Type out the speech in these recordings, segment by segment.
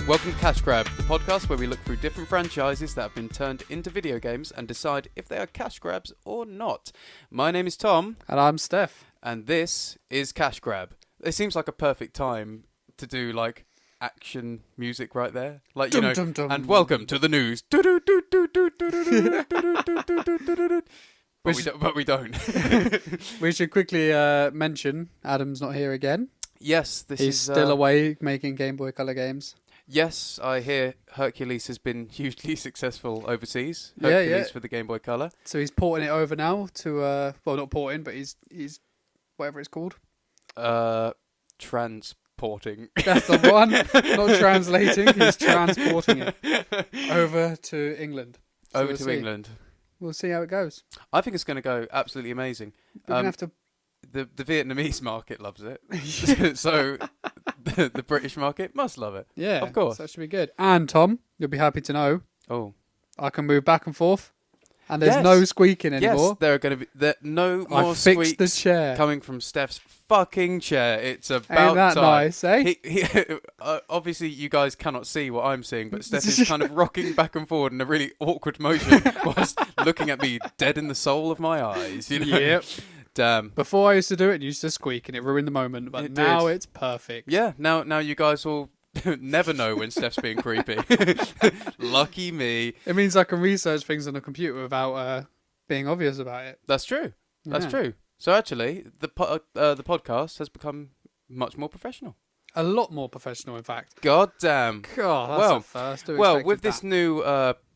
Welcome to Cash Grab, the podcast where we look through different franchises that have been turned into video games and decide if they are cash grabs or not. My name is Tom. And I'm Steph. And this is Cash Grab. It seems like a perfect time to do, like, action music right there. Like, you know, and welcome to the news. But we don't. We should quickly mention Adam's not here again. Yes, He's still away making Game Boy Color games. Yes, I hear Hercules has been hugely successful overseas. For the Game Boy Color. So he's porting it over now to, well, not porting, but he's whatever it's called. Transporting. That's the one. Not translating, he's transporting it over to England. So England. We'll see how it goes. I think it's going to go absolutely amazing. We're going to have to... The Vietnamese market loves it. So the British market must love it. Yeah, of course. So that should be good. And Tom, you'll be happy to know. I can move back and forth. And there's no squeaking anymore. Yes, there are going to be no more squeaks squeaks the chair. coming from Steph's fucking chair. It's about Ain't that time. Nice, eh? Obviously, you guys cannot see what I'm seeing, but Steph is kind of rocking back and forward in a really awkward motion whilst looking at me dead in the soul of my eyes. You know? Yep. Damn. Before I used to do it, it used to squeak and it ruined the moment, but now it's perfect. Yeah, now you guys will never know when Steph's being creepy. Lucky me. It means I can research things on the computer without being obvious about it. That's true. That's true. So actually, the podcast has become much more professional. A lot more professional, in fact. God damn. God, that's a first. Well, with this new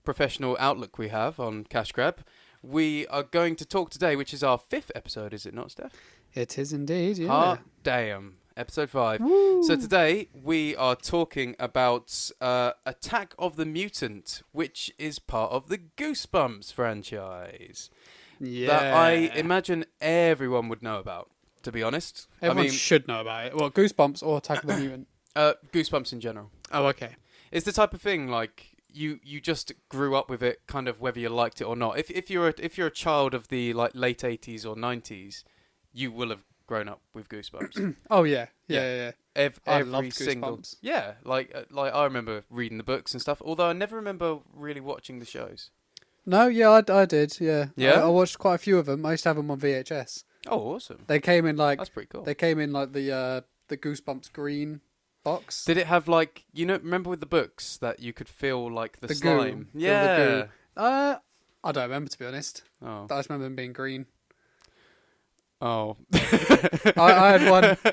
professional outlook we have on Cash Grab, we are going to talk today, which is our 5th episode, is it not, Steph? It is indeed, yeah. Hot damn. Episode 5. Woo. So today we are talking about Attack of the Mutant, which is part of the Goosebumps franchise. Yeah. That I imagine everyone would know about, to be honest. Everyone should know about it. Well, Goosebumps or Attack of the Mutant? Goosebumps in general. Oh, okay. It's the type of thing, like, you just grew up with it, kind of whether you liked it or not. If you're a child of the like late 80s or 90s, you will have grown up with Goosebumps. Oh yeah. Every love single Goosebumps. Yeah, like I remember reading the books and stuff, although I never remember really watching the shows. No, yeah, I did, yeah. Yeah? I watched quite a few of them. I used to have them on VHS. Oh, awesome. They came in like... That's pretty cool. They came in like the Goosebumps green box. Did it have like, remember with the books that you could feel like the slime? Goo. Yeah. The goo. I don't remember, to be honest. Oh. I just remember them being green. Oh. I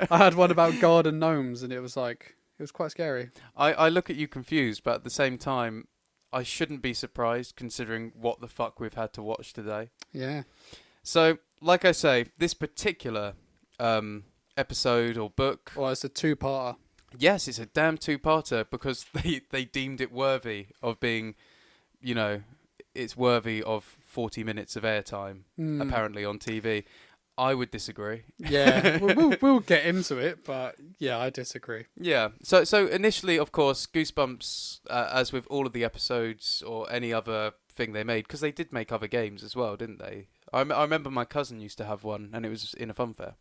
had one about garden gnomes, and it was quite scary. I look at you confused, but at the same time, I shouldn't be surprised considering what the fuck we've had to watch today. Yeah. So, like I say, this particular episode or book... Well, it's a 2-parter. Yes, it's a damn 2-parter because they deemed it worthy of being, it's worthy of 40 minutes of airtime, apparently, on TV. I would disagree. Yeah, we'll get into it, but yeah, I disagree. Yeah, so initially, of course, Goosebumps, as with all of the episodes or any other thing they made, because they did make other games as well, didn't they? I remember my cousin used to have one, and it was in a fun fair.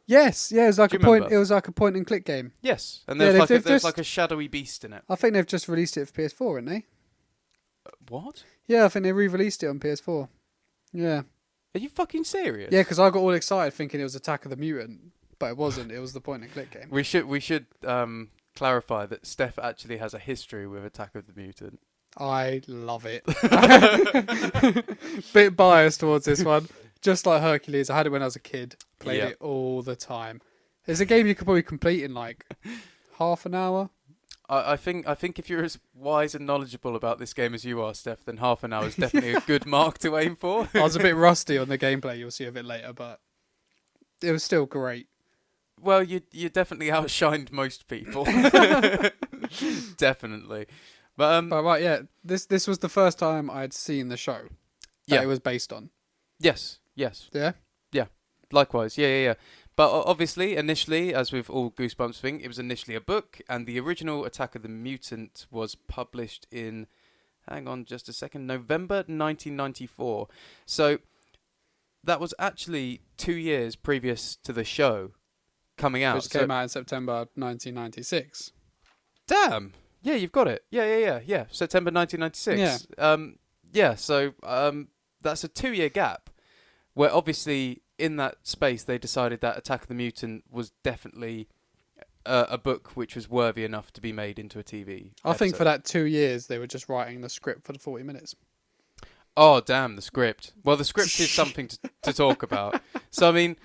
Yes, yeah, it was like remember? It was like a point and click game. Yes, and there's like a shadowy beast in it. I think they've just released it for PS4, haven't they? What? Yeah, I think they re-released it on PS4. Yeah. Are you fucking serious? Yeah, because I got all excited thinking it was Attack of the Mutant, but it wasn't. It was the point and click game. We should clarify that Steph actually has a history with Attack of the Mutant. I love it. Bit biased towards this one. Just like Hercules, I had it when I was a kid. Played it all the time. It's a game you could probably complete in like half an hour. I think if you're as wise and knowledgeable about this game as you are, Steph, then half an hour is definitely a good mark to aim for. I was a bit rusty on the gameplay, you'll see a bit later, but it was still great. Well, you definitely outshined most people. Definitely. But right, yeah, this was the first time I'd seen the show that it was based on. Yes. Yeah? Yeah. Likewise. Yeah. But obviously, initially, as with all Goosebumps thing, it was initially a book, and the original Attack of the Mutant was published in, hang on just a second, November 1994. So that was actually 2 years previous to the show coming out. Which came out in September 1996. Damn! Yeah, you've got it. Yeah. September 1996. So that's a 2-year gap where obviously in that space they decided that Attack of the Mutant was definitely a book which was worthy enough to be made into a TV I think for episode. that 2 years they were just writing the script for the 40 minutes. Oh, damn, the script. Well, the script is something to talk about. So, I mean,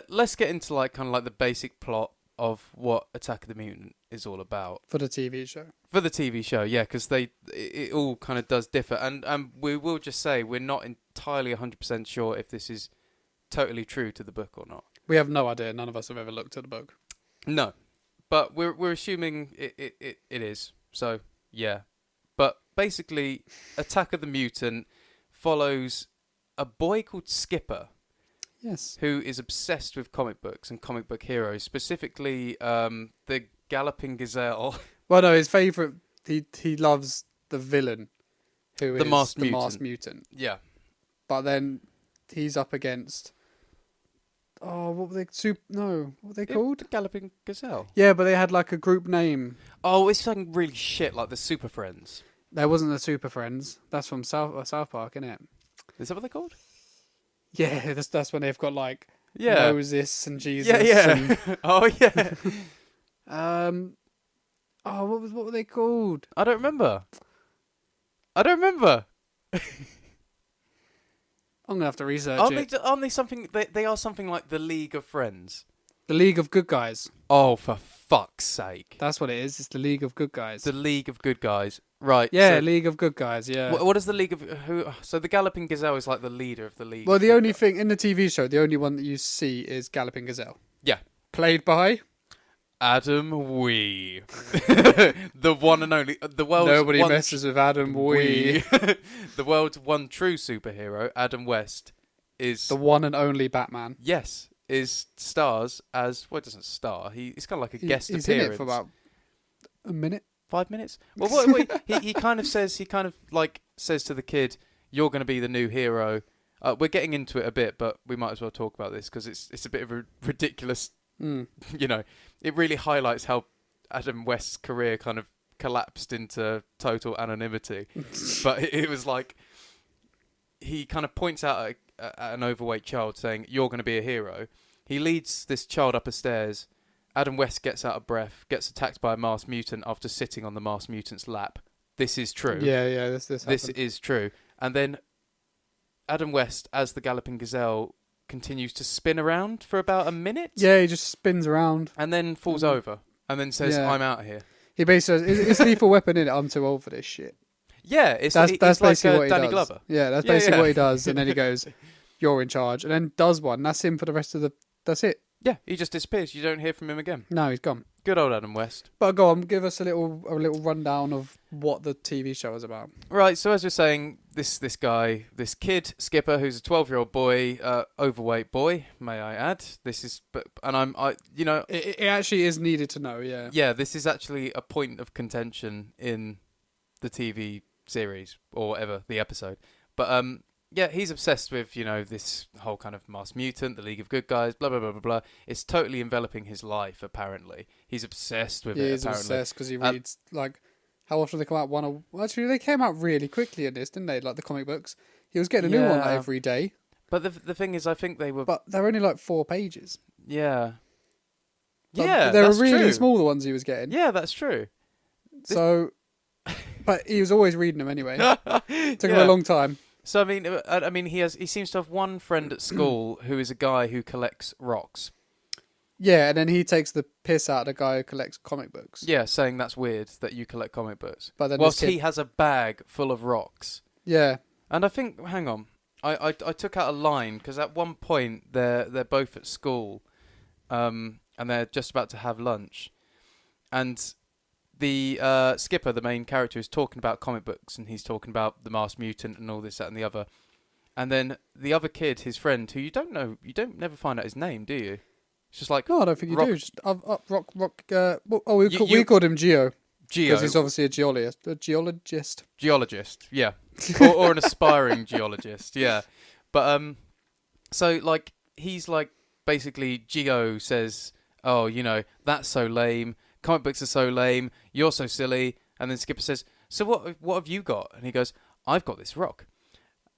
let's get into like kind of like the basic plot of what Attack of the Mutant is all about. For the TV show. For the TV show, yeah, because it all kind of does differ. And we will just say we're not entirely 100% sure if this is totally true to the book or not. We have no idea. None of us have ever looked at the book. No. But we're assuming it is. So, yeah. But basically, Attack of the Mutant follows a boy called Skipper. Yes. Who is obsessed with comic books and comic book heroes, specifically the Galloping Gazelle. Well, no, his favourite, he loves the villain, who is The Masked Masked Mutant. Yeah. But then he's up against... Oh, what were they? What were they called? The Galloping Gazelle. Yeah, but they had like a group name. Oh, it's something really shit like the Super Friends. There wasn't the Super Friends. That's from South Park, isn't it? Is that what they're called? Yeah, that's when they've got like Yeah. Moses and Jesus. Yeah. And, Oh, yeah. what were they called? I don't remember. I'm gonna have to research it. Aren't they something? They are something like the League of Friends. The League of Good Guys. Oh, for fuck's sake! That's what it is. It's the League of Good Guys. The League of Good Guys, right? Yeah, So League of Good Guys. Yeah. what is the League of who? So the Galloping Gazelle is like the leader of the League. Well, of the Good only Guys. thing in the TV show, the only one that you see is Galloping Gazelle. Yeah. Played by Adam Wee, the one and only, the world's nobody one messes with Adam Wee. the world's one true superhero, Adam West, is The one and only Batman. is stars as well. Doesn't star. He's kind of like a guest He's appearance. in it for about a minute. 5 minutes. Well, what he kind of says. He kind of like says to the kid, "You're going to be the new hero." We're getting into it a bit, but we might as well talk about this because it's a bit of a ridiculous. You know, it really highlights how Adam West's career kind of collapsed into total anonymity. But it was like he kind of points out at an overweight child saying, "You're going to be a hero." He leads this child up a stairs. Adam West gets out of breath, gets attacked by a masked mutant after sitting on the masked mutant's lap. This is true. Yeah. This This is true. And then Adam West, as the Galloping Gazelle, continues to spin around for about a minute. Yeah, he just spins around. And then falls over. And then says, Yeah. "I'm out of here." He basically says, "It's Lethal Weapon, in it. I'm too old for this shit." Yeah, it's That's like basically what he Danny does. Glover. Yeah, that's Yeah, basically yeah. what he does. And then he goes, "You're in charge," and then does one. That's him for the rest of the. That's it. Yeah, he just disappears. You don't hear from him again. No, he's gone. Good old Adam West. But go on, give us a little rundown of what the TV show is about. Right, so as we're saying, this guy, this kid, Skipper, who's a 12-year-old boy, overweight boy, may I add. It actually is needed to know. Yeah. Yeah, this is actually a point of contention in the TV series or whatever the episode. But yeah, he's obsessed with this whole kind of masked mutant, the League of Good Guys, blah blah blah blah blah. It's totally enveloping his life. Apparently, he's obsessed with it. He's Apparently, obsessed because he reads like how often they come out. Well, actually, they came out really quickly in this, didn't they? Like the comic books. He was getting a new one like, Yeah. every day. But the thing is, I think they were. But they're only like 4 pages. Yeah. Like, Yeah, they were that's really true. small. The ones he was getting. Yeah, that's true. So, but he was always reading them anyway. Took him Yeah. a long time. So I mean, he seems to have one friend at school who is a guy who collects rocks. Yeah, and then he takes the piss out of the guy who collects comic books. Yeah, saying that's weird that you collect comic books. But then Whilst this kid- he has a bag full of rocks. Yeah. And I think, hang on, I took out a line because at one point they're both at school, and they're just about to have lunch, and the Skipper, the main character, is talking about comic books, and he's talking about the Masked Mutant and all this, that, and the other. And then the other kid, his friend, who you don't never find out his name, do you? It's just like No, I don't think you Rock- do. Just rock. We You- called him Geo Geo, because he's obviously a geologist. geologist, yeah, or an aspiring geologist, yeah. But so like he's like basically Geo says, "Oh, that's so lame. Comic books are so lame. You're so silly. And then Skipper says, "So what have you got?" And he goes, "I've got this rock,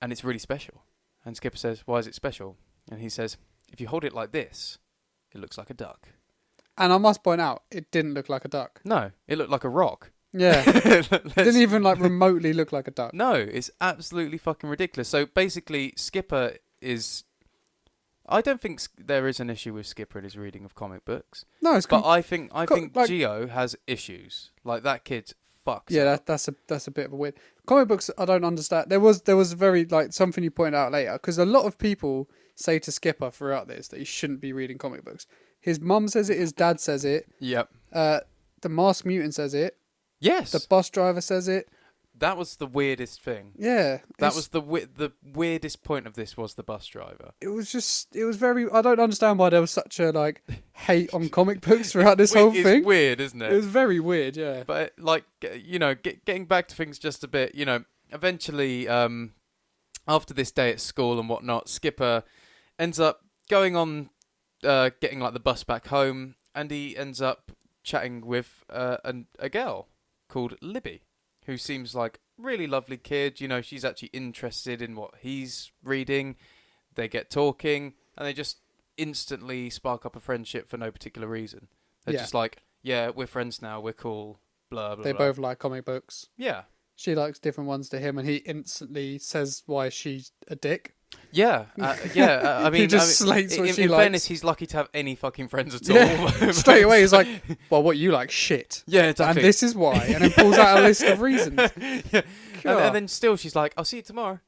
and it's really special." And Skipper says, "Why is it special?" And he says, "If you hold it like this, it looks like a duck." And I must point out, it didn't look like a duck. No, it looked like a rock. Yeah. It didn't even like remotely look like a duck. No, it's absolutely fucking ridiculous. So basically, Skipper is... I don't think there is an issue with Skipper in his reading of comic books. No, it's But I think like- Gio has issues. Like, that kid fucks. Yeah, up. that's a bit of a weird. Comic books, I don't understand. There was very like something you pointed out later, because a lot of people say to Skipper throughout this that he shouldn't be reading comic books. His mum says it, his dad says it. Yep. The Masked Mutant says it. Yes. The bus driver says it. That was the weirdest thing. Yeah. That was the weirdest point of this was the bus driver. It was very. I don't understand why there was such a like hate on comic books throughout this whole thing. It's weird, isn't it? It was very weird, yeah. But like, getting back to things just a bit, eventually, after this day at school and whatnot, Skipper ends up going on, getting like the bus back home, and he ends up chatting with a girl called Libby, who seems like a really lovely kid. She's actually interested in what he's reading. They get talking, and they just instantly spark up a friendship for no particular reason. They're just like, yeah, we're friends now, we're cool, blah, blah, They blah. both like comic books. Yeah. She likes different ones to him, and he instantly says why she's a dick. Yeah, I mean, he just slates what she in likes. fairness, he's lucky to have any fucking friends at all. Yeah. Straight away, he's like, well, what you like, shit. Yeah, exactly. And this is why. And then pulls out a list of reasons. Yeah. And then still she's like, I'll see you tomorrow.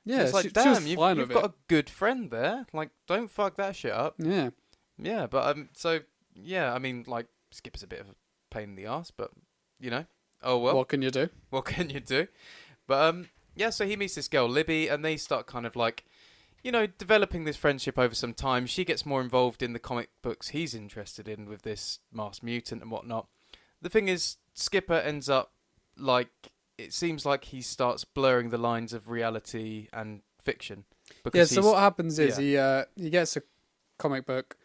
Yeah, it's like, she was damn, fine you've with got it. a good friend there. Like, don't fuck that shit up. Yeah. Yeah, but so yeah, I mean, like, Skipper's a bit of a pain in the ass, but oh well. What can you do? What can you do? But yeah, so he meets this girl Libby, and they start kind of like, developing this friendship over some time. She gets more involved in the comic books he's interested in with this Masked Mutant and whatnot. The thing is, Skipper ends up like, it seems like he starts blurring the lines of reality and fiction. Yeah. So what happens is he gets a comic book,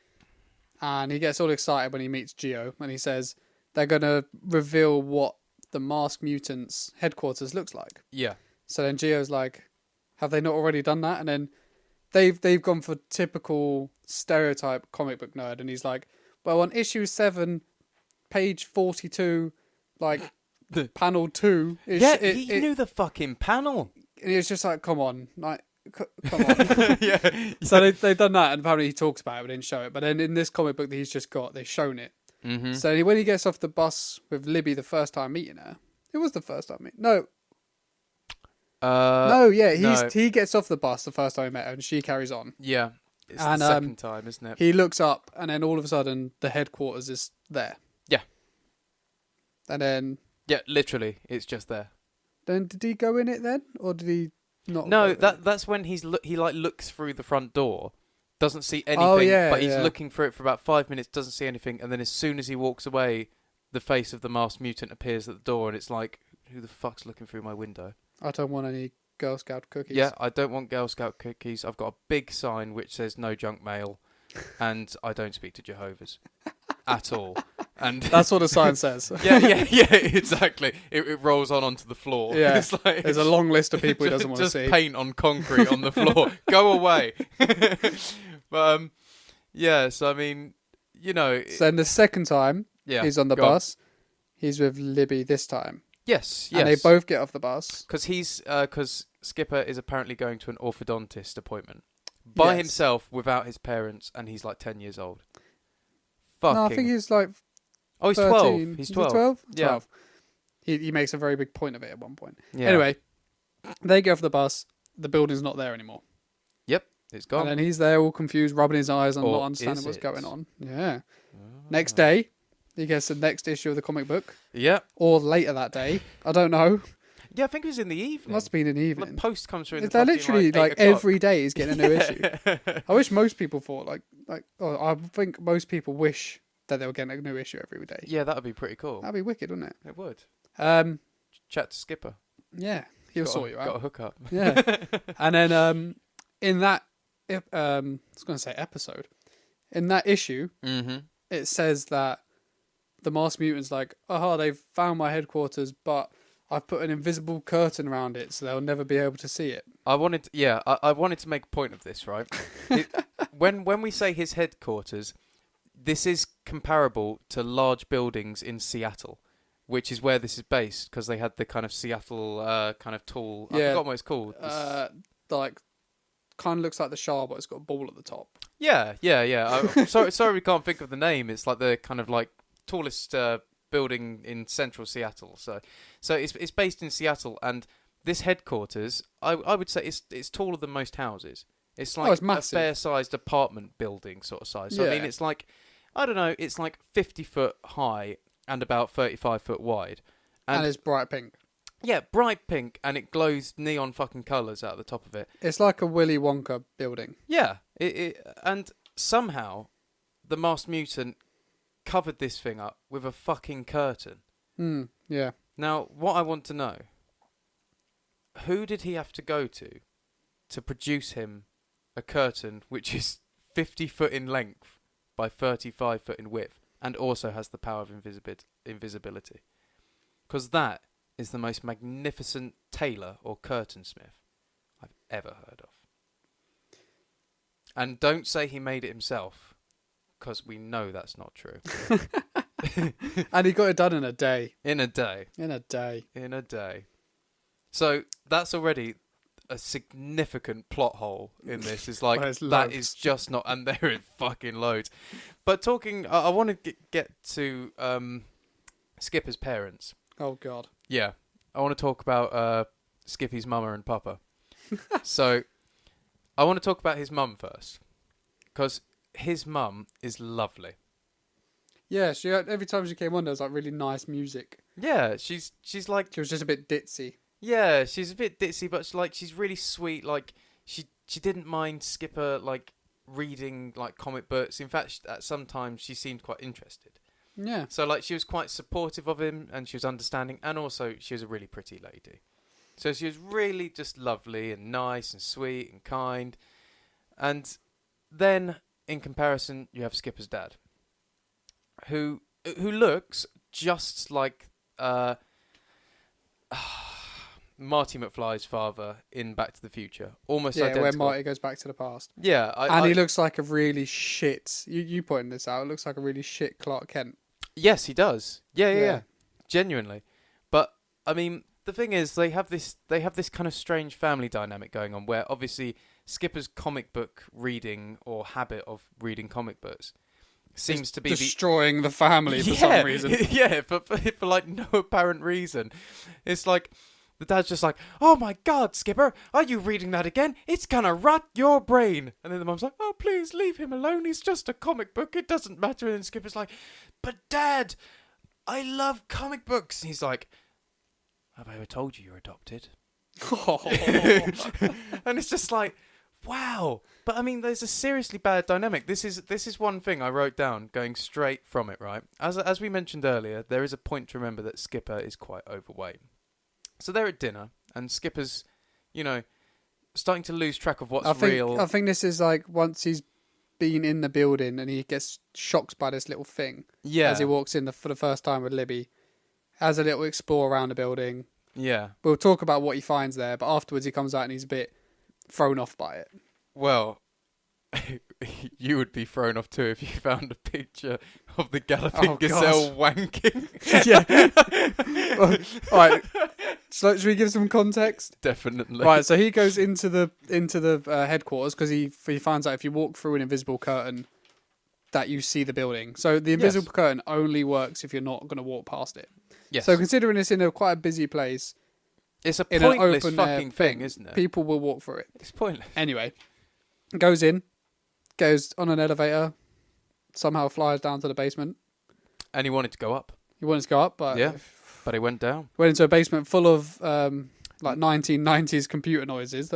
and he gets all excited when he meets Gio, and he says they're gonna reveal what the Masked Mutants headquarters looks like. Yeah. So then Gio's like, have they not already done that? And then they've gone for typical stereotype comic book nerd, and he's like, well, on issue 7, page 42, like panel 2. He knew the fucking panel. And it's just like, come on, like, come on. Yeah. So they've done that, and apparently he talks about it, but didn't show it. But then in this comic book that he's just got, they've shown it. Mm-hmm. So when he gets off the bus with Libby the first time meeting her, it was the first time meeting. No, he gets off the bus the first time he met her, and she carries on. Yeah, it's the second time, isn't it? He looks up, and then all of a sudden, the headquarters is there. Yeah. And then... Yeah, literally, it's just there. Then did he go in it then, or did he not? No, that's when he looks through the front door, doesn't see anything, but he's looking for it for about 5 minutes, doesn't see anything, and then as soon as he walks away, the face of the Masked Mutant appears at the door, and it's like, who the fuck's looking through my window? I don't want any Girl Scout cookies. Yeah, I don't want Girl Scout cookies. I've got a big sign which says no junk mail, and I don't speak to Jehovah's at all. And that's what the sign says. yeah, exactly. It rolls onto the floor. Yeah, it's like, there's a long list of people he doesn't want to see. Just paint on concrete on the floor. Go away. But yeah. So I mean, So then the second time, he's on the bus. He's with Libby this time. Yes. And they both get off the bus because Skipper is apparently going to an orthodontist appointment by himself without his parents, and he's like 10 years old. No, I think he's like. Oh, he's 13. 12. He's 12. 12. Yeah. 12. He makes a very big point of it at one point. Yeah. Anyway, they get off the bus. The building's not there anymore. Yep, it's gone. And then he's there all confused, rubbing his eyes and not understanding what's going on. Yeah. Next day, he gets the next issue of the comic book. Yeah. Or later that day. I don't know. Yeah, I think it was in the evening. Must have been in the evening. The post comes through in the They're literally like every day he's getting a new issue. I wish most people thought I think most people wish that they were getting a new issue every day. Yeah, that would be pretty cool. That'd be wicked, wouldn't it? It would. Chat to Skipper. Yeah, he'll sort you out. Got a hook up. Yeah. And then in that, I was going to say episode, in that issue, mm-hmm. it says that the Masked Mutant's like, aha, they've found my headquarters, but I've put an invisible curtain around it, so they'll never be able to see it. I wanted to make a point of this, right? When we say his headquarters, this is comparable to large buildings in Seattle, which is where this is based, because they had the kind of Seattle kind of tall. I forgot what it's called. Like, kind of looks like the Shah, but it's got a ball at the top. Yeah. Sorry, we can't think of the name. It's like the kind of like tallest building in central Seattle. So it's based in Seattle, and this headquarters, I would say it's taller than most houses. It's like it's a fair-sized apartment building sort of size. So I mean, it's like, I don't know, it's like 50 foot high and about 35 foot wide, and it's bright pink. Yeah, bright pink, and it glows neon fucking colours out the top of it. It's like a Willy Wonka building. Yeah, and somehow the Masked Mutant covered this thing up with a fucking curtain. Yeah. Now, what I want to know, who did he have to go to produce him a curtain which is 50 foot in length by 35 foot in width and also has the power of invisibility? Because that is the most magnificent tailor or curtainsmith I've ever heard of. And don't say he made it himself, because we know that's not true. And he got it done in a day. In a day. So that's already a significant plot hole in this. It's like, that is just not, and there is fucking loads. But I want to get to Skipper's parents. Oh, God. Yeah. I want to talk about Skippy's mama and papa. So, I want to talk about his mum first. Because his mum is lovely. Yeah, every time she came on, there was like really nice music. Yeah, she's like... She was just a bit ditzy. Yeah, she's a bit ditzy, but she's really sweet. Like, she didn't mind Skipper, like, reading, like, comic books. In fact, at some times, she seemed quite interested. Yeah. So, like, she was quite supportive of him, and she was understanding, and also, she was a really pretty lady. So, she was really just lovely and nice and sweet and kind. And then, in comparison, you have Skipper's dad, who looks just like Marty McFly's father in Back to the Future. Almost identical. Yeah, where Marty goes back to the past. Yeah. He looks like a really shit... You pointed this out. It looks like a really shit Clark Kent. Yes, he does. Yeah. Genuinely. But, I mean, the thing is, they have this kind of strange family dynamic going on where, obviously, Skipper's comic book reading or habit of reading comic books seems to be destroying the family for some reason. Yeah, for like no apparent reason. It's like the dad's just like, "Oh my God, Skipper, are you reading that again? It's gonna rot your brain." And then the mum's like, "Oh, please leave him alone. He's just a comic book. It doesn't matter." And then Skipper's like, "But Dad, I love comic books." And he's like, "Have I ever told you you're adopted?" And it's just like, wow. But I mean, there's a seriously bad dynamic. This is one thing I wrote down going straight from it, right? As we mentioned earlier, there is a point to remember that Skipper is quite overweight. So they're at dinner, and Skipper's, starting to lose track of what's real. I think this is like once he's been in the building and he gets shocked by this little thing. Yeah. As he walks in for the first time with Libby, has a little explore around the building. Yeah. We'll talk about what he finds there, but afterwards he comes out and he's a bit thrown off by it. Well, you would be thrown off too if you found a picture of the Galloping Gazelle wanking. Yeah. Well, all right. So should we give some context? Definitely. Right. So he goes into the headquarters because he finds out if you walk through an invisible curtain that you see the building. So the invisible curtain only works if you're not going to walk past it. Yes. So considering it's in quite a busy place, it's a in pointless an open fucking thing, isn't it? People will walk through it. It's pointless. Anyway, goes in, goes on an elevator, somehow flies down to the basement. And he wanted to go up. He wanted to go up, but but he went down. Went into a basement full of like 1990s computer noises.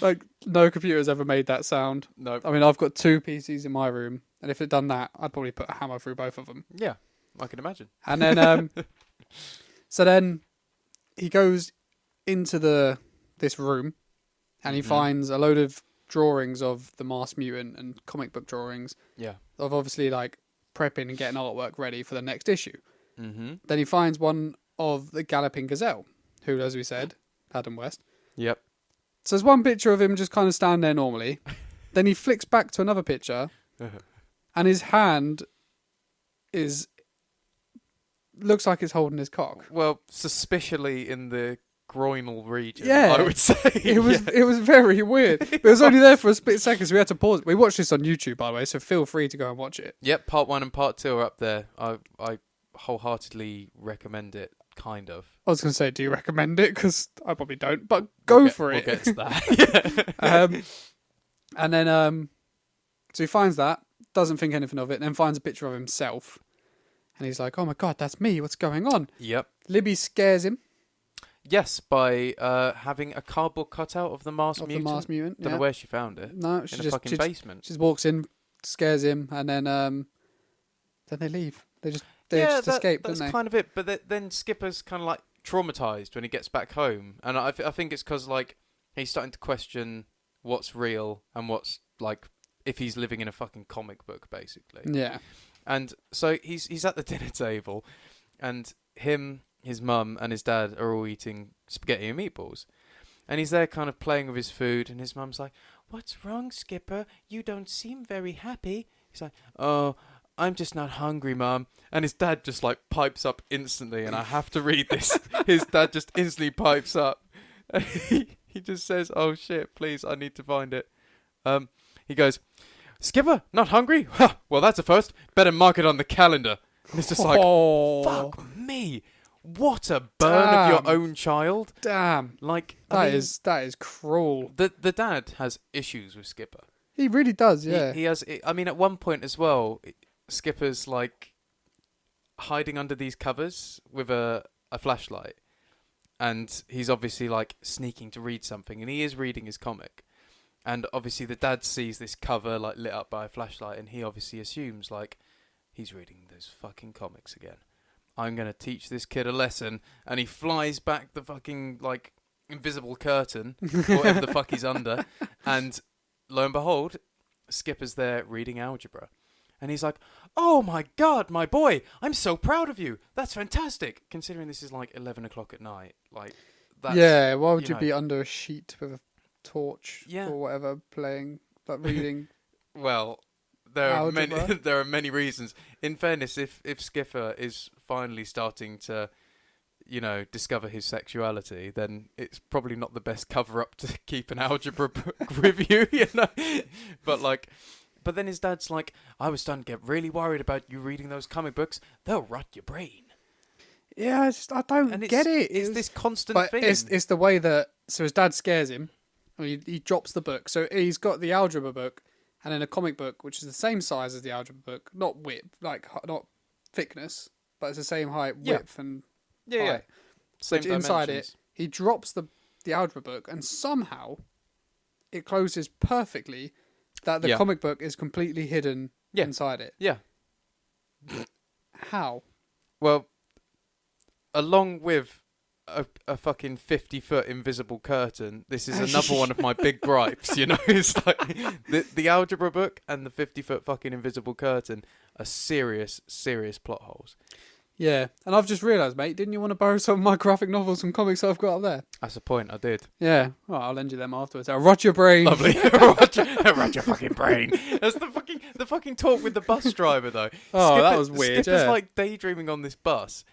Like no computer's ever made that sound. No. I mean, I've got 2 PCs in my room, and if it done that, I'd probably put a hammer through both of them. Yeah, I can imagine. And then, so then he goes into this room, and he finds a load of drawings of the Masked Mutant and comic book drawings Yeah. of obviously like prepping and getting artwork ready for the next issue. Mm-hmm. Then he finds one of the Galloping Gazelle, who, as we said, Adam West. Yep. So there's one picture of him just kind of standing there normally. Then he flicks back to another picture, and his hand looks like it's holding his cock. Well, suspiciously in the groinal region, Yeah. I would say. It was very weird. But it was only there for a split second, so we had to pause. We watched this on YouTube, by the way, so feel free to go and watch it. Yep, part 1 and part 2 are up there. I wholeheartedly recommend it, kind of. I was going to say, do you recommend it? Because I probably don't, but go for it. We'll get to that. Yeah. And then, so he finds that, doesn't think anything of it, and then finds a picture of himself. And he's like, oh my God, that's me. What's going on? Yep. Libby scares him. Yes, by having a cardboard cutout of the Masked Mutant. The Masked Mutant. Don't know where she found it. No, she in a just fucking basement. She just walks in, scares him, and then they leave. They just escape, don't they? That's kind of it. But then Skipper's kind of like traumatized when he gets back home, and I think it's because like he's starting to question what's real and what's like if he's living in a fucking comic book, basically. Yeah. And so he's at the dinner table, and his mum, and his dad are all eating spaghetti and meatballs, and he's there kind of playing with his food, and his mum's like, "What's wrong, Skipper? You don't seem very happy." He's like, "Oh, I'm just not hungry, Mum." And his dad just like pipes up instantly, and I have to read this. His dad just instantly pipes up. He just says, "Oh shit, please, I need to find it." He goes, "Skipper, not hungry? Well, that's a first. Better mark it on the calendar." And it's just like, fuck me. What a burn of your own child. Damn. Like that is cruel. The dad has issues with Skipper. He really does, yeah. He has. I mean, at one point as well, Skipper's like hiding under these covers with a flashlight, and he's obviously like sneaking to read something, and he is reading his comic. And obviously the dad sees this cover like lit up by a flashlight, and he obviously assumes like he's reading those fucking comics again. I'm going to teach this kid a lesson. And he flies back the fucking like invisible curtain, whatever the fuck he's under. And lo and behold, Skipper's there reading algebra. And he's like, "Oh my God, my boy, I'm so proud of you. That's fantastic." Considering this is like 11 o'clock at night. Like, that's, yeah, why would you be under a sheet with a torch or whatever playing, like reading? Well, there are algebra? there are many reasons. In fairness, if Skipper is finally starting to, discover his sexuality, then it's probably not the best cover up to keep an algebra book with you, But then his dad's like, "I was starting to get really worried about you reading those comic books. They'll rot your brain." Yeah, I don't get it. It's this constant thing. It's the way that his dad scares him. He drops the book. So he's got the algebra book and then a comic book, which is the same size as the algebra book. Not width, not thickness, but it's the same height, width, and height. Yeah. Same Which inside it, dimensions. he drops the algebra book, and somehow it closes perfectly that the comic book is completely hidden inside it. Yeah. How? Well, along with a fucking 50-foot invisible curtain, this is another one of my big gripes, It's like the algebra book and the 50-foot fucking invisible curtain are serious plot holes. Yeah, and I've just realised, mate, didn't you want to borrow some of my graphic novels and comics I've got up there? That's the point, I did. Yeah, well, I'll lend you them afterwards. I'll rot your brain. Lovely. rot your fucking brain. That's the fucking talk with the bus driver, though. That was weird, Skipper's like daydreaming on this bus.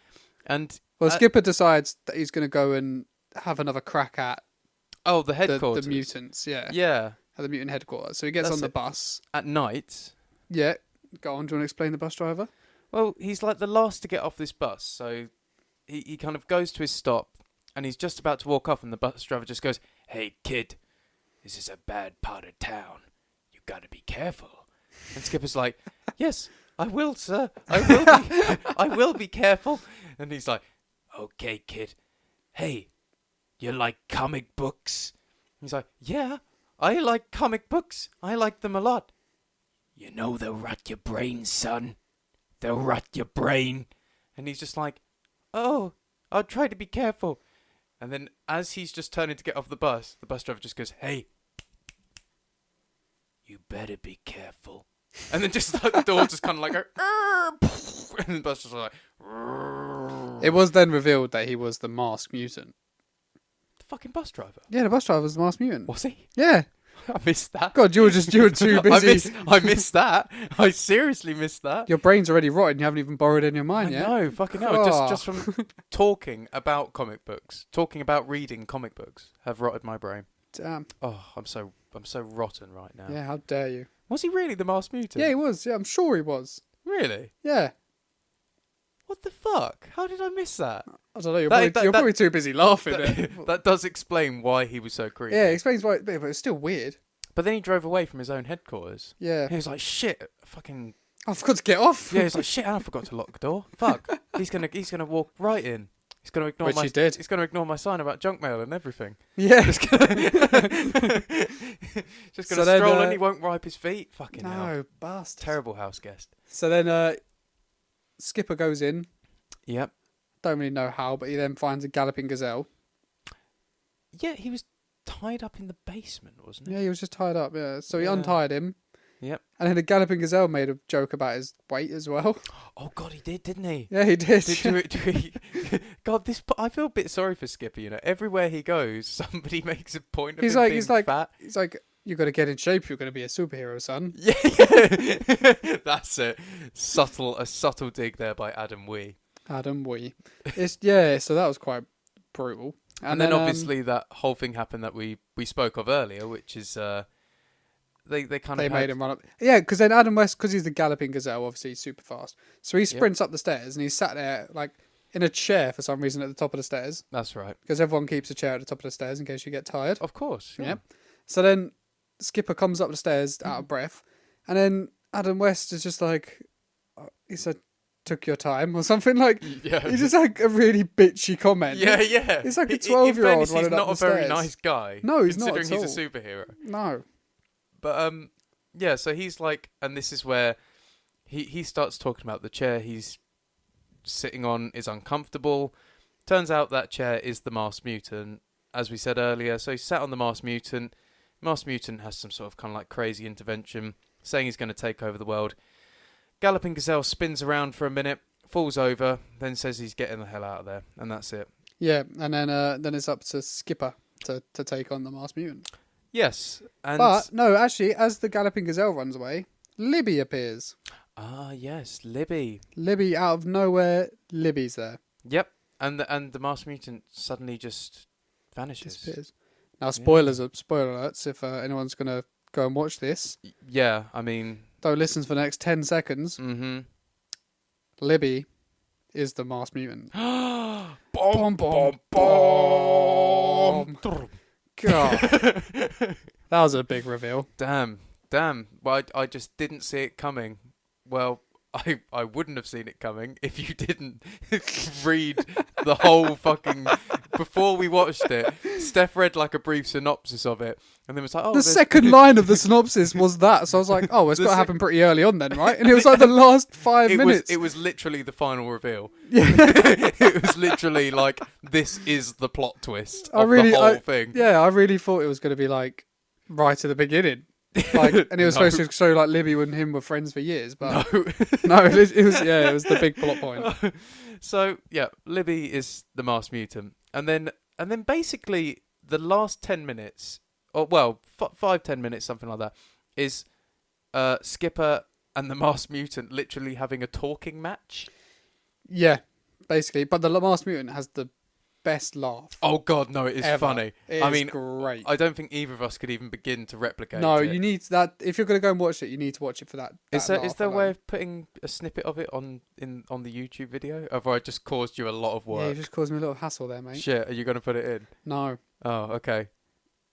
And Skipper decides that he's going to go and have another crack at the headquarters. The mutants, yeah. Yeah. At the mutant headquarters. So he gets on the bus. At night. Yeah. Go on, do you want to explain the bus driver? Well, he's like the last to get off this bus, so he kind of goes to his stop, and he's just about to walk off, and the bus driver just goes, "Hey, kid, this is a bad part of town. You got to be careful." And Skipper's like, "Yes, I will, sir. I will be careful." And he's like, "Okay, kid. Hey, you like comic books?" He's like, "Yeah, I like comic books. I like them a lot." "You know they'll rot your brain, son. They'll rot your brain." And he's just like, "Oh, I'll try to be careful." And then as he's just turning to get off the bus driver just goes, "Hey, "You better be careful." And then just like the door just kind of like go, and then Buzz just like. It was then revealed that he was the masked mutant. The fucking bus driver. Yeah, the bus driver was the masked mutant. Was he? Yeah. I missed that. God, you were too busy. I missed that. I seriously missed that. Your brain's already rotten. You haven't even borrowed in your mind yet. No, fucking hell. Just from talking about comic books, talking about reading comic books, have rotted my brain. Damn. Oh, I'm so rotten right now. Yeah, how dare you? Was he really the masked mutant? Yeah, he was. Yeah, I'm sure he was. Really? Yeah. What the fuck? How did I miss that? I don't know. You're probably too busy laughing. That does explain why he was so creepy. Yeah, it explains why. But it's still weird. But then he drove away from his own headquarters. Yeah. He was like, shit, fucking... I forgot to get off. Yeah, he's like, shit, I forgot to lock the door. Fuck. He's gonna walk right in. He's gonna ignore Which he did. He's gonna ignore my sign about junk mail and everything. Yeah. Just gonna stroll in. He won't wipe his feet. Fucking hell. No, bastard. Terrible house guest. So then Skipper goes in. Yep. Don't really know how, but he then finds a galloping gazelle. Yeah, he was tied up in the basement, wasn't he? Yeah, he was just tied up. Yeah. So he untied him. Yep. And then the galloping gazelle made a joke about his weight as well. Oh God, he did, didn't he? Yeah, he did. God, I feel a bit sorry for Skipper. You know, everywhere he goes, somebody makes a point of he's him like, being he's like, fat. he's like, you got to get in shape if you're going to be a superhero, son. Yeah, that's it. A subtle dig there by Adam Wee. Adam Wee. So that was quite brutal. And then obviously that whole thing happened that we spoke of earlier, which is they made him run up. Yeah, because then Adam West, because he's the galloping gazelle, obviously he's super fast. So he sprints up the stairs and he's sat there like in a chair for some reason at the top of the stairs. That's right. Because everyone keeps a chair at the top of the stairs in case you get tired. Of course. Sure. Yeah. So then Skipper comes up the stairs out of breath, and then Adam West is just like, he said, "Took your time" or something like. Yeah. He's just like a really bitchy comment. Yeah. It's like a 12-year-old running up the stairs. He's not a very nice guy. No, he's not at all. Considering he's a superhero. No. But yeah. So he's like, and this is where he starts talking about the chair he's sitting on is uncomfortable. Turns out that chair is the masked mutant, as we said earlier. So he sat on the masked mutant. Masked mutant has some sort of kind of like crazy intervention, saying he's going to take over the world. Galloping gazelle spins around for a minute, falls over, then says he's getting the hell out of there, and that's it. Yeah, and then it's up to Skipper to take on the masked mutant. Yes, but no, actually, as the galloping gazelle runs away, Libby appears. Ah, yes, Libby. Libby out of nowhere. Libby's there. Yep, and the masked mutant suddenly just vanishes. Disappears. Now, spoiler alerts if anyone's gonna go and watch this. Yeah, I mean, don't listen for the next 10 seconds. Mm-hmm. Libby is the masked mutant. Bomb, bomb, bomb. God, that was a big reveal. Damn. Well, I just didn't see it coming. Well, I wouldn't have seen it coming if you didn't read the whole fucking... Before we watched it, Steph read like a brief synopsis of it, and then was like, "Oh." The second line of the synopsis was that, so I was like, "Oh, it's got to happen pretty early on then, right?" And it was like the last 5 minutes. It was literally the final reveal. Yeah. It was literally like, this is the plot twist of the whole thing. Yeah, I really thought it was going to be like right at the beginning. Like, and it was supposed to show like Libby and him were friends for years, but no, it was the big plot point. So yeah, Libby is the masked mutant, and then basically the last 10 minutes, or well, 5-10 minutes, something like that, is Skipper and the masked mutant literally having a talking match. Yeah, basically, but the masked mutant has the best laugh. Oh God, no! It is ever. Funny. It is great. I don't think either of us could even begin to replicate. No, it. you need that. If you're going to go and watch it, you need to watch it for that. Is there a way of putting a snippet of it on the YouTube video? Have I just caused you a lot of work? Yeah, you just caused me a little hassle there, mate. Shit, are you going to put it in? No. Oh, okay.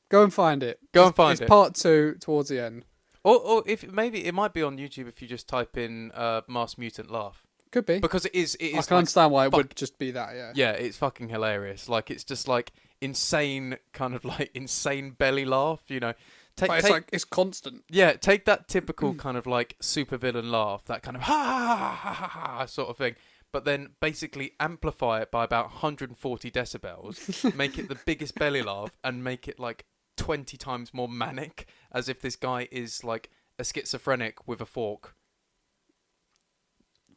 Go and find it. It's part 2 towards the end. Or if maybe it might be on YouTube if you just type in masked mutant laugh. Could be. Because it is. I can understand why it would just be that, yeah. Yeah, it's fucking hilarious. Like, it's just like insane, kind of like insane belly laugh, you know. It's constant. Yeah, take that typical kind of like supervillain laugh, that kind of ha ha ha ha ha sort of thing, but then basically amplify it by about 140 decibels, make it the biggest belly laugh, and make it like 20 times more manic, as if this guy is like a schizophrenic with a fork.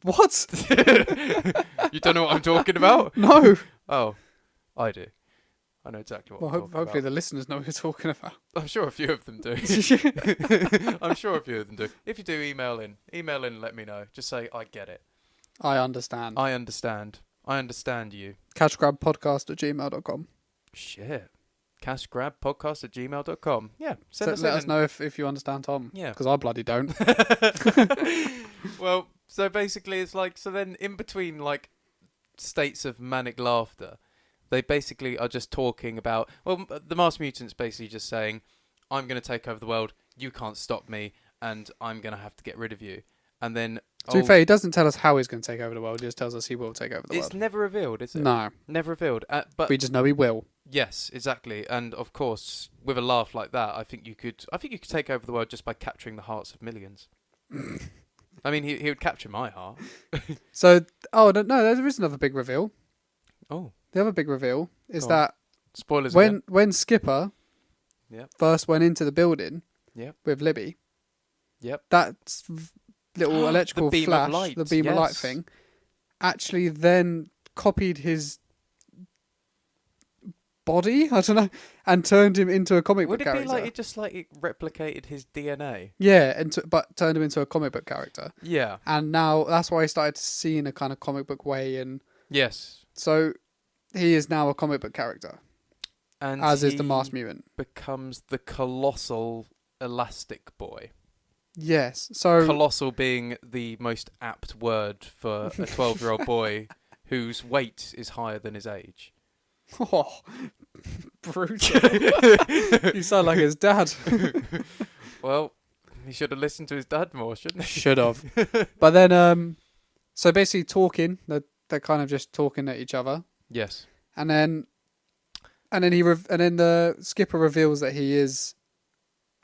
What? You don't know what I'm talking about? No. Oh, I do. I know exactly what Well, I'm talking hopefully about. the listeners know what you're talking about. I'm sure a few of them do. I'm sure a few of them do. If you do, email in and let me know. Just say, I get it. I understand. I understand. I understand you. Cashgrabpodcast@gmail.com. Shit. Cashgrabpodcast@gmail.com. Yeah, send us Let in us know if you understand Tom. Yeah. Because I bloody don't. Well, so basically it's like, so then in between like states of manic laughter, they basically are just talking about, well, the Masked Mutant's basically just saying, I'm going to take over the world, you can't stop me, and I'm going to have to get rid of you. And then... To be fair, he doesn't tell us how he's going to take over the world. He just tells us he will take over the world. It's never revealed, is it? No. Never revealed. But We just know he will. yes, exactly. And of course, with a laugh like that, I think you could take over the world just by capturing the hearts of millions. I mean, he would capture my heart. So, no, there is another big reveal. Oh. The other big reveal is Go on. that Spoilers again. when Skipper Yep. first went into the building Yep. with Libby, Yep. that little electrical The beam of flash, light, the beam of light yes. thing, actually then copied his body, I don't know, and turned him into a comic Would book it character. be like it replicated his DNA? Yeah, but turned him into a comic book character. Yeah. And now that's why he started to see in a kind of comic book way, and Yes. so he is now a comic book character, And as is the he Masked Mutant. becomes the colossal elastic boy. Yes, so Colossal being the most apt word for a 12-year-old boy whose weight is higher than his age. oh, brutal. You sound like his dad. Well, he should have listened to his dad more, shouldn't he? Should have. But then, so basically talking, they're kind of just talking at each other, Yes. and then the Skipper reveals that he is.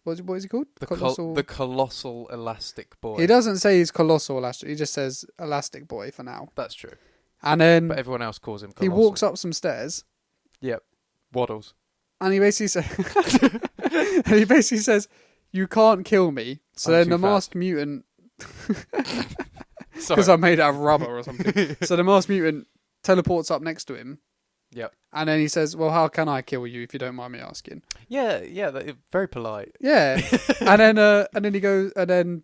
What is he called? The colossal elastic boy. He doesn't say he's colossal elastic. He just says elastic boy for now. That's true. And then But everyone else calls him he colossal. walks up some stairs, Yep. Waddles. and he basically says, "You can't kill me." So I'm then too the fat. Masked Mutant, Sorry. because I made it out of rubber or something. So the Masked Mutant teleports up next to him. Yep. And then he says, "Well, how can I kill you if you don't mind me asking?" Yeah, very polite. Yeah. and then he goes, and then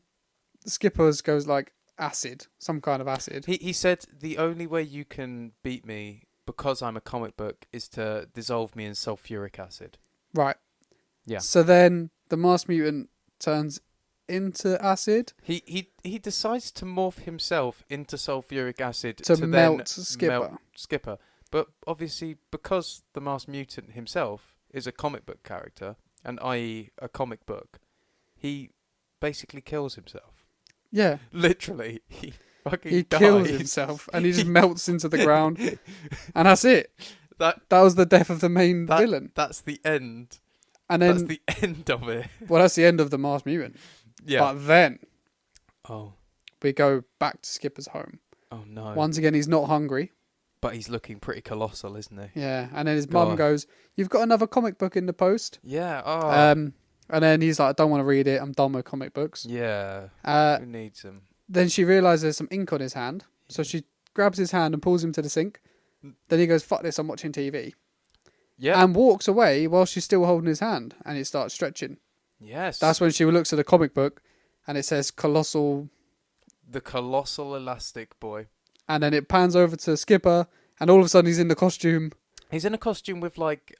Skippers goes like acid, some kind of acid. He said the only way you can beat me because I'm a comic book is to dissolve me in sulfuric acid. Right. Yeah. So then the Masked Mutant turns into acid He decides to morph himself into sulfuric acid to then melt Skipper. melt Skipper. But obviously, because the Masked Mutant himself is a comic book character, and i.e. a comic book, he basically kills himself. Yeah. Literally, he fucking He dies. kills himself and he just melts into the ground. And that's it. That was the death of the main villain. That's the end. And then That's the end of it. well, that's the end of the Masked Mutant. Yeah. But then Oh. we go back to Skipper's home. Oh no. Once again, he's not hungry. But he's looking pretty colossal, isn't he? Yeah, and then his God. mum goes, "You've got another comic book in the post." Yeah. Oh. And then he's like, "I don't want to read it. I'm done with comic books." Yeah. Who needs him? Then she realizes there's some ink on his hand, so she grabs his hand and pulls him to the sink. Then he goes, "Fuck this! I'm watching TV," Yeah. and walks away while she's still holding his hand, and it starts stretching. Yes. That's when she looks at the comic book, and it says "Colossal," the colossal elastic boy. and then it pans over to Skipper, and all of a sudden he's in the costume. He's in a costume with like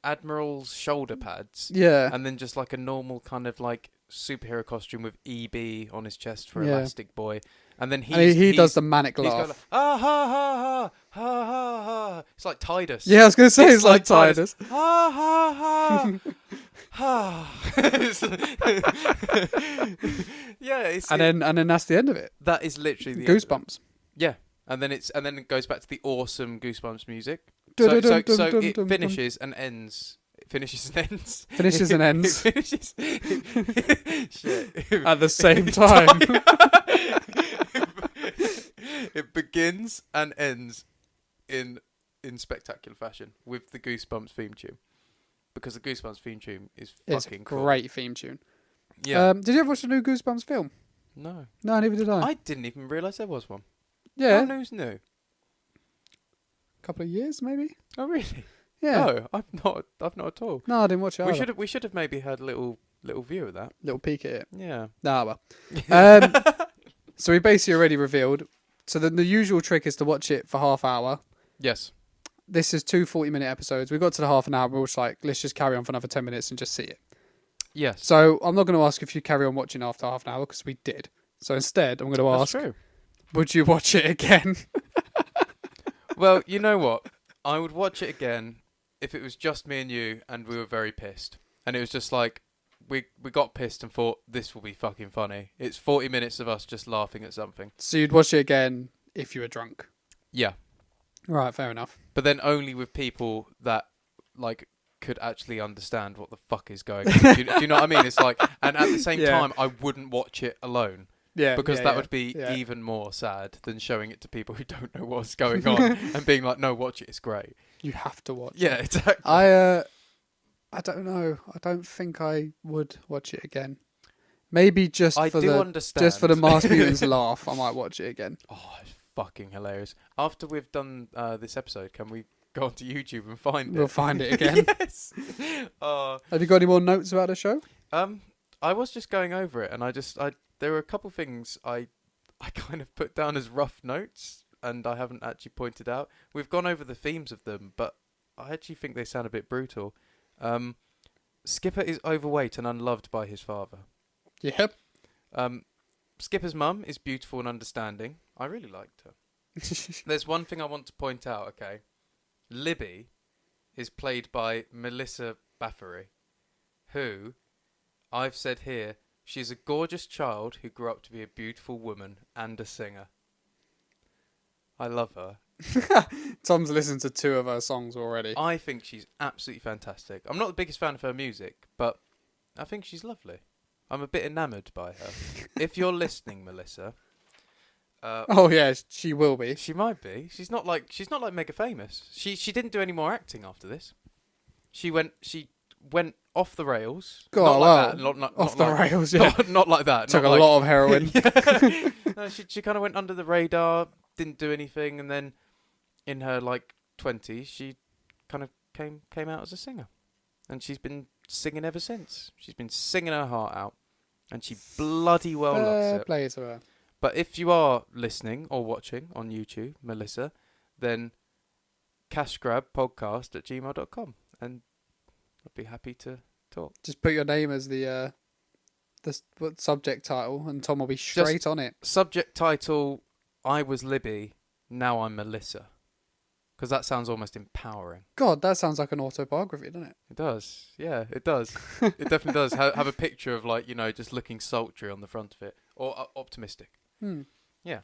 Admiral's shoulder pads. Yeah, And then just like a normal kind of like superhero costume with EB on his chest for Yeah. Elastic Boy. And then and he does the manic he's laugh. got like, ah ha ha ha ha ha ha. It's like Tidus. Yeah, I was gonna say it's like Tidus. Ha ha ha ha. Yeah, And then that's the end of it. that is literally the end of it. Goosebumps. Yeah, and then it goes back to the awesome Goosebumps music. So it finishes and ends. It finishes and ends. Finishes and ends. It finishes. Shit. At the same time. It begins and ends in spectacular fashion with the Goosebumps theme tune. because the Goosebumps theme tune is It's fucking a cool. great theme tune. Yeah. Did you ever watch the new Goosebumps film? No. No, neither did I. I didn't even realise there was one. Yeah. How new's new? Couple of years, maybe. Oh, really? Yeah. No, I've not at all. No, I didn't watch it. We should have maybe had a little view of that. Little peek at it. Yeah. Nah, well. So we basically already revealed. So the usual trick is to watch it for half hour. Yes. This is 2 40-minute episodes. We got to the half an hour. We were like, let's just carry on for another 10 minutes and just see it. Yes. So I'm not going to ask if you carry on watching after half an hour because we did. So instead, I'm going to ask, That's true. would you watch it again? Well, you know what? I would watch it again if it was just me and you and we were very pissed. And it was just like, we got pissed and thought, this will be fucking funny. It's 40 minutes of us just laughing at something. So you'd watch it again if you were drunk? Yeah. Right, fair enough. But then only with people that, like, could actually understand what the fuck is going on. Do you know what I mean? It's like, and at the same time, I wouldn't watch it alone. Yeah, Because that would be even more sad than showing it to people who don't know what's going on and being like, no, watch it, it's great. You have to watch Yeah, it. exactly. I don't know. I don't think I would watch it again. Maybe just for the Mars Mutants laugh, I might watch it again. Oh, it's fucking hilarious. After we've done this episode, can we go onto YouTube and find it? We'll find it again. Yes. Have you got any more notes about the show? I was just going over it, and there were a couple things I kind of put down as rough notes, and I haven't actually pointed out. We've gone over the themes of them, but I actually think they sound a bit brutal. Skipper is overweight and unloved by his father. Yep. Skipper's mum is beautiful and understanding. I really liked her. There's one thing I want to point out, okay? Libby is played by Melissa Baffery, who, I've said here, she's a gorgeous child who grew up to be a beautiful woman and a singer. I love her. Tom's listened to 2 of her songs already. I think she's absolutely fantastic. I'm not the biggest fan of her music, but I think she's lovely. I'm a bit enamoured by her. If you're listening, Melissa. Oh yeah, she will be. She might be. She's not like mega famous. She didn't do any more acting after this. She went off the rails. God, not like wow. that. Off the rails, yeah. Not like that. Took a lot of heroin. No, she kind of went under the radar, didn't do anything, and then in her like 20s, she kind of came out as a singer, and she's been singing ever since. She's been singing her heart out, and she bloody well loves it. Play to her. But if you are listening or watching on YouTube, Melissa, then cashgrabpodcast@gmail.com, and I'd be happy to talk. Just put your name as the subject title, and Tom will be straight on it. Subject title: I was Libby, now I'm Melissa. Because that sounds almost empowering. God, that sounds like an autobiography, doesn't it? It does. Yeah, it does. It definitely does. Have a picture of, like, just looking sultry on the front of it. Or optimistic. Yeah.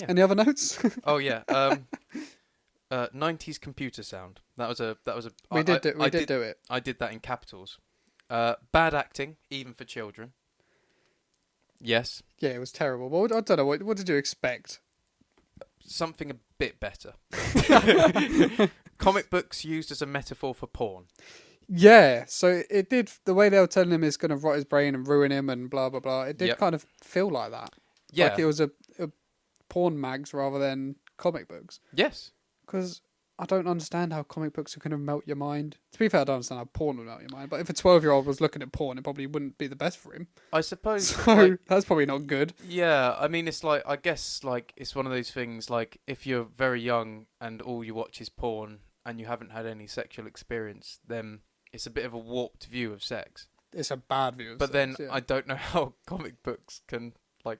Any other notes? Oh, yeah. 90s computer sound. That was a. We did do it. I did that in capitals. Bad acting, even for children. Yes. Yeah, it was terrible. Well, I don't know. What did you expect? Something a bit better. Comic books used as a metaphor for porn. Yeah, so it did. The way they were telling him it's going to rot his brain and ruin him and blah blah blah. It did kind of feel like that. Yeah, like it was a porn mags rather than comic books. Yes, because I don't understand how comic books are going to melt your mind. To be fair, I don't understand how porn would melt your mind. But if a 12-year-old was looking at porn, it probably wouldn't be the best for him. I suppose. So that's probably not good. Yeah, I mean, it's like, I guess, like, it's one of those things, like, if you're very young and all you watch is porn and you haven't had any sexual experience, then it's a bit of a warped view of sex. It's a bad view of sex. But then yeah. I don't know how comic books can, like,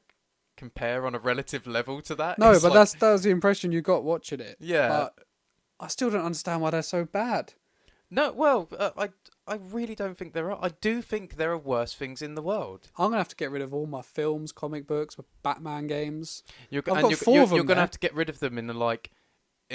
compare on a relative level to that. No, it's but like, that was the impression you got watching it. Yeah. But I still don't understand why they're so bad. No, well, I really don't think there are. I do think there are worse things in the world. I'm going to have to get rid of all my films, comic books, Batman games. You're going to have to get rid of them in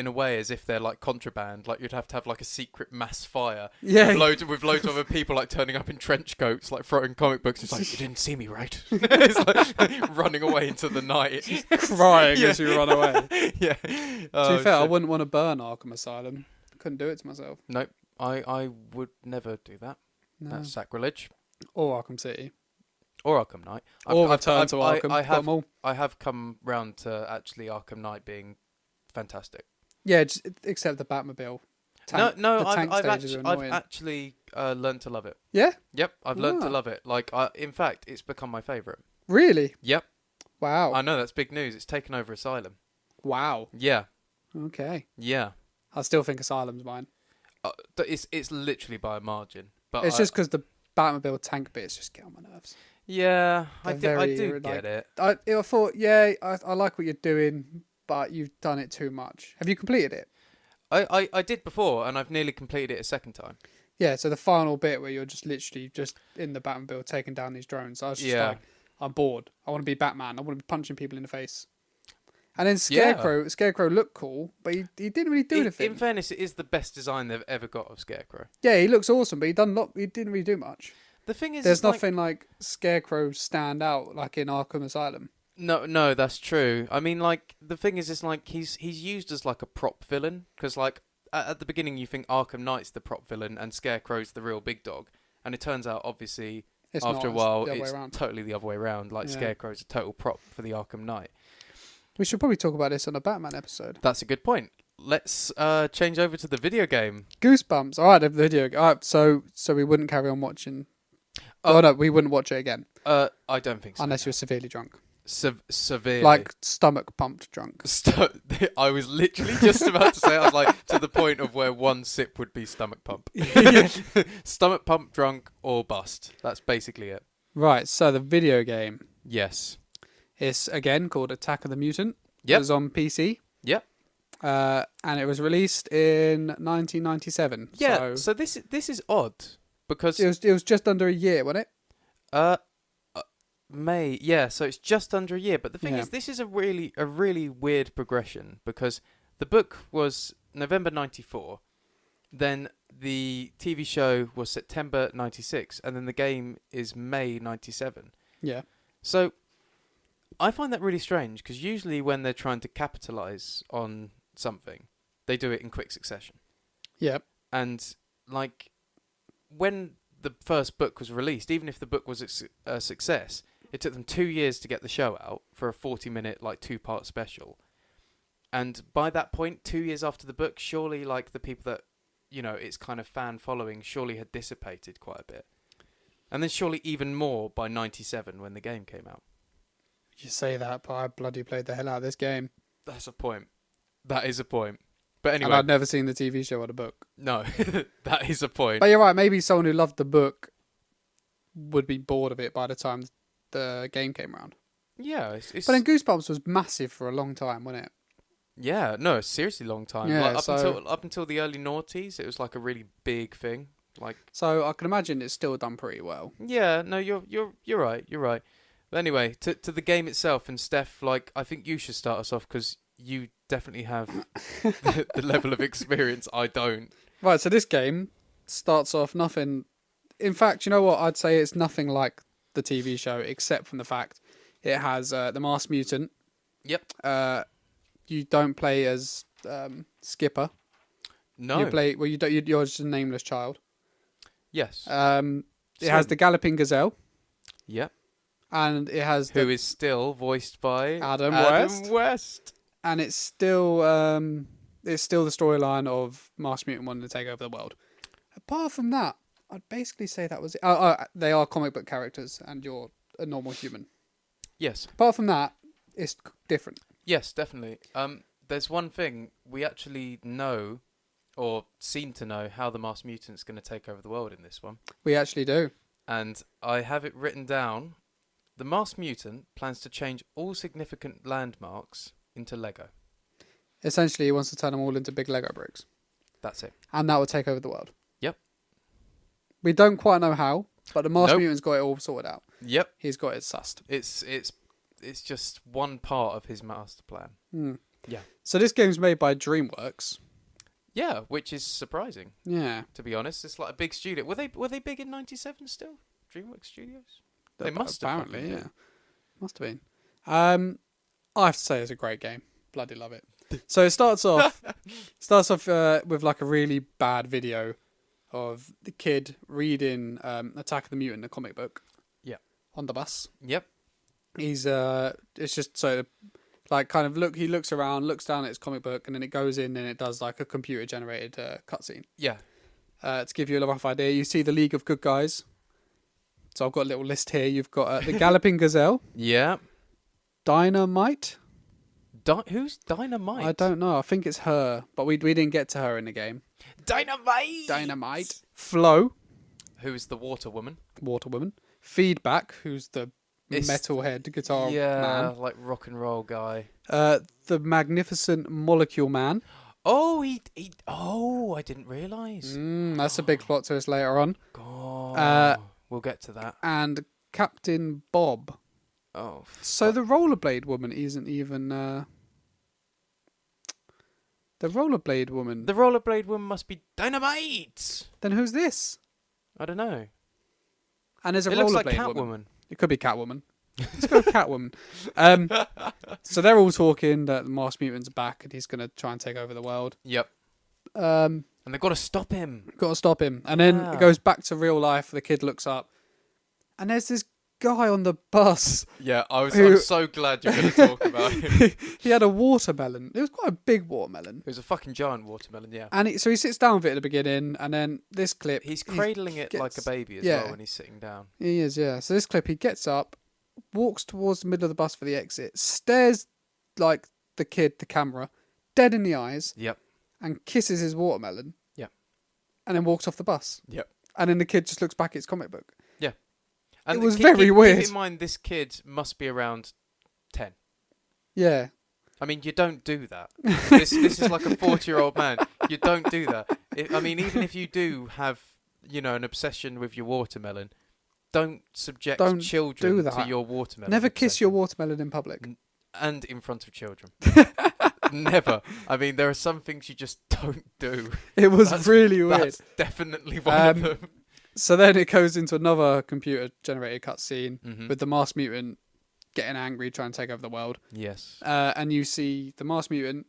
a way as if they're like contraband. Like, you'd have to have like a secret mass fire. Yeah. With loads of other people like turning up in trench coats, like throwing comic books. It's like, you didn't see me, right? It's like running away into the night. Crying as you run away. Yeah. To be fair, I wouldn't want to burn Arkham Asylum. Couldn't do it to myself. Nope. I would never do that. No. That's sacrilege. Or Arkham City. Or Arkham Knight. Or Return to Arkham. I Got have 'em all. I have come round to actually Arkham Knight being fantastic. Yeah, except the Batmobile. Tank, No, the tank stages are I've annoying. actually learned to love it. Yeah? Yep, I've learned to Ah. love it. Like, in fact, it's become my favourite. Really? Yep. Wow. I know, that's big news. It's taken over Asylum. Wow. Yeah. Okay. Yeah. I still think Asylum's mine. It's literally by a margin. But It's just because the Batmobile tank bits just get on my nerves. Yeah, I They're do very, get it. I thought, yeah, I like what you're doing, but you've done it too much. Have you completed it? I did before, and I've nearly completed it a second time. Yeah, so the final bit where you're just literally just in the Batmobile taking down these drones. I was just Yeah. like, I'm bored. I want to be Batman. I want to be punching people in the face. And then Scarecrow looked cool, but he didn't really do anything. In fairness, it is the best design they've ever got of Scarecrow. Yeah, he looks awesome, but he didn't really do much. The thing is, There's nothing like Scarecrow stand out like in Arkham Asylum. No, that's true. I mean, like, the thing is, it's like he's used as like a prop villain, because like at the beginning you think Arkham Knight's the prop villain and Scarecrow's the real big dog, and it turns out obviously after a while it's totally the other way around. Like, Scarecrow's a total prop for the Arkham Knight. We should probably talk about this on a Batman episode. That's a good point. Let's change over to the video game. Goosebumps. All right, the video. All right, so we wouldn't carry on watching. Oh no, we wouldn't watch it again. I don't think so. Unless you're severely drunk. Severely. Like stomach pumped drunk. I was literally just about to say, I was like, to the point of where one sip would be stomach pump. Stomach pump, drunk, or bust. That's basically it. Right, so the video game Yes. is again called Attack of the Mutant. Yep. It was on PC. Yep. And it was released in 1997. Yeah. So this is odd because it was just under a year, wasn't it? May. Yeah. So it's just under a year. But the thing Yeah. is, this is a really weird progression because the book was November 94, then the TV show was September 96, and then the game is May 97. Yeah. So I find that really strange because usually when they're trying to capitalize on something, they do it in quick succession. Yeah. And like when the first book was released, even if the book was a success, it took them 2 years to get the show out for a 40-minute like 2-part special. And by that point, 2 years after the book, surely like the people that, you know, its kind of fan following surely had dissipated quite a bit. And then surely even more by 97 when the game came out. You say that, but I bloody played the hell out of this game. That's a point. That is a point. But anyway. And I'd never seen the TV show or the book. No, that is a point. But you're right, maybe someone who loved the book would be bored of it by the time the game came around. Yeah. It's But then Goosebumps was massive for a long time, wasn't it? Yeah, no, seriously long time. Yeah, like, up until the early noughties, it was like a really big thing. Like, so I can imagine it's still done pretty well. yeah, no, you're right. But anyway, to the game itself, and Steph, like, I think you should start us off because you definitely have the level of experience I don't. Right, so this game starts off nothing. In fact, you know what? I'd say it's nothing like the TV show, except from the fact it has the Masked Mutant. Yep. You don't play as Skipper. No. You play. Well, you don't. You're just a nameless child. Yes. It has the Galloping Gazelle. Yep. And it has who is still voiced by Adam West. And it's still the storyline of Masked Mutant wanting to take over the world. Apart from that, I'd basically say that was it. They are comic book characters, and you're a normal human. Yes. Apart from that, it's different. Yes, definitely. There's one thing we actually know, or seem to know, how the Masked Mutant's going to take over the world in this one. We actually do. And I have it written down. The Masked Mutant plans to change all significant landmarks into Lego. Essentially, he wants to turn them all into big Lego bricks. That's it. And that will take over the world. Yep. We don't quite know how, but the Masked Mutant's got it all sorted out. Yep. He's got it sussed. It's just one part of his master plan. Mm. Yeah. So this game's made by DreamWorks. Yeah, which is surprising. Yeah. To be honest, it's like a big studio. Were they big in '97 still? DreamWorks Studios. They must have. Apparently, yeah. Must have been. I have to say it's a great game. Bloody love it. So it starts off with like a really bad video of the kid reading Attack of the Mutant, the comic book. Yeah. On the bus. Yep. He's it's just so like kind of he looks around, looks down at his comic book, and then it goes in and it does like a computer generated cutscene. Yeah. To give you a rough idea, you see the League of Good Guys. So I've got a little list here. You've got the Galloping Gazelle. Yeah. Dynamite. Who's Dynamite? I don't know. I think it's her, but we didn't get to her in the game. Dynamite. Flo. Who's the water woman? Water woman. Feedback, who's the metalhead guitar man. Like rock and roll guy. The Magnificent Molecule Man. Oh, Oh, I didn't realise. That's a big plot twist later on. God. We'll get to that. And Captain Bob. Oh. So the Rollerblade Woman isn't even. The Rollerblade Woman. The Rollerblade woman must be Dynamite. Then who's this? I don't know. And there's a It looks like Rollerblade Woman. Catwoman. It could be Catwoman. Let's go with Catwoman. So they're all talking that the Masked Mutant's back and he's going to try and take over the world. Yep. And they've got to stop him. Got to stop him. And then it goes back to real life. The kid looks up. And there's this guy on the bus. Yeah, I'm so glad you're going to talk about him. He had a watermelon. It was quite a big watermelon. It was a fucking giant watermelon, yeah. And so he sits down with it at the beginning. And then this clip. He's cradling it like a baby as well when he's sitting down. He is, yeah. So this clip, he gets up, walks towards the middle of the bus for the exit, stares like the camera, dead in the eyes. Yep. And kisses his watermelon. Yep. And then walks off the bus. Yep. And then the kid just looks back at his comic book. Yeah. And it was very weird. Keep in mind, this kid must be around 10. Yeah. I mean, you don't do that. This is like a 40-year-old man. You don't do that. I mean, even if you do have, an obsession with your watermelon, don't subject children to your watermelon. Never obsession. Kiss your watermelon in public. And in front of children. Never. I mean, there are some things you just don't do. It was really weird. That's definitely one of them. So then it goes into another computer-generated cutscene with the Masked Mutant getting angry, trying to take over the world. Yes. And you see the Masked Mutant,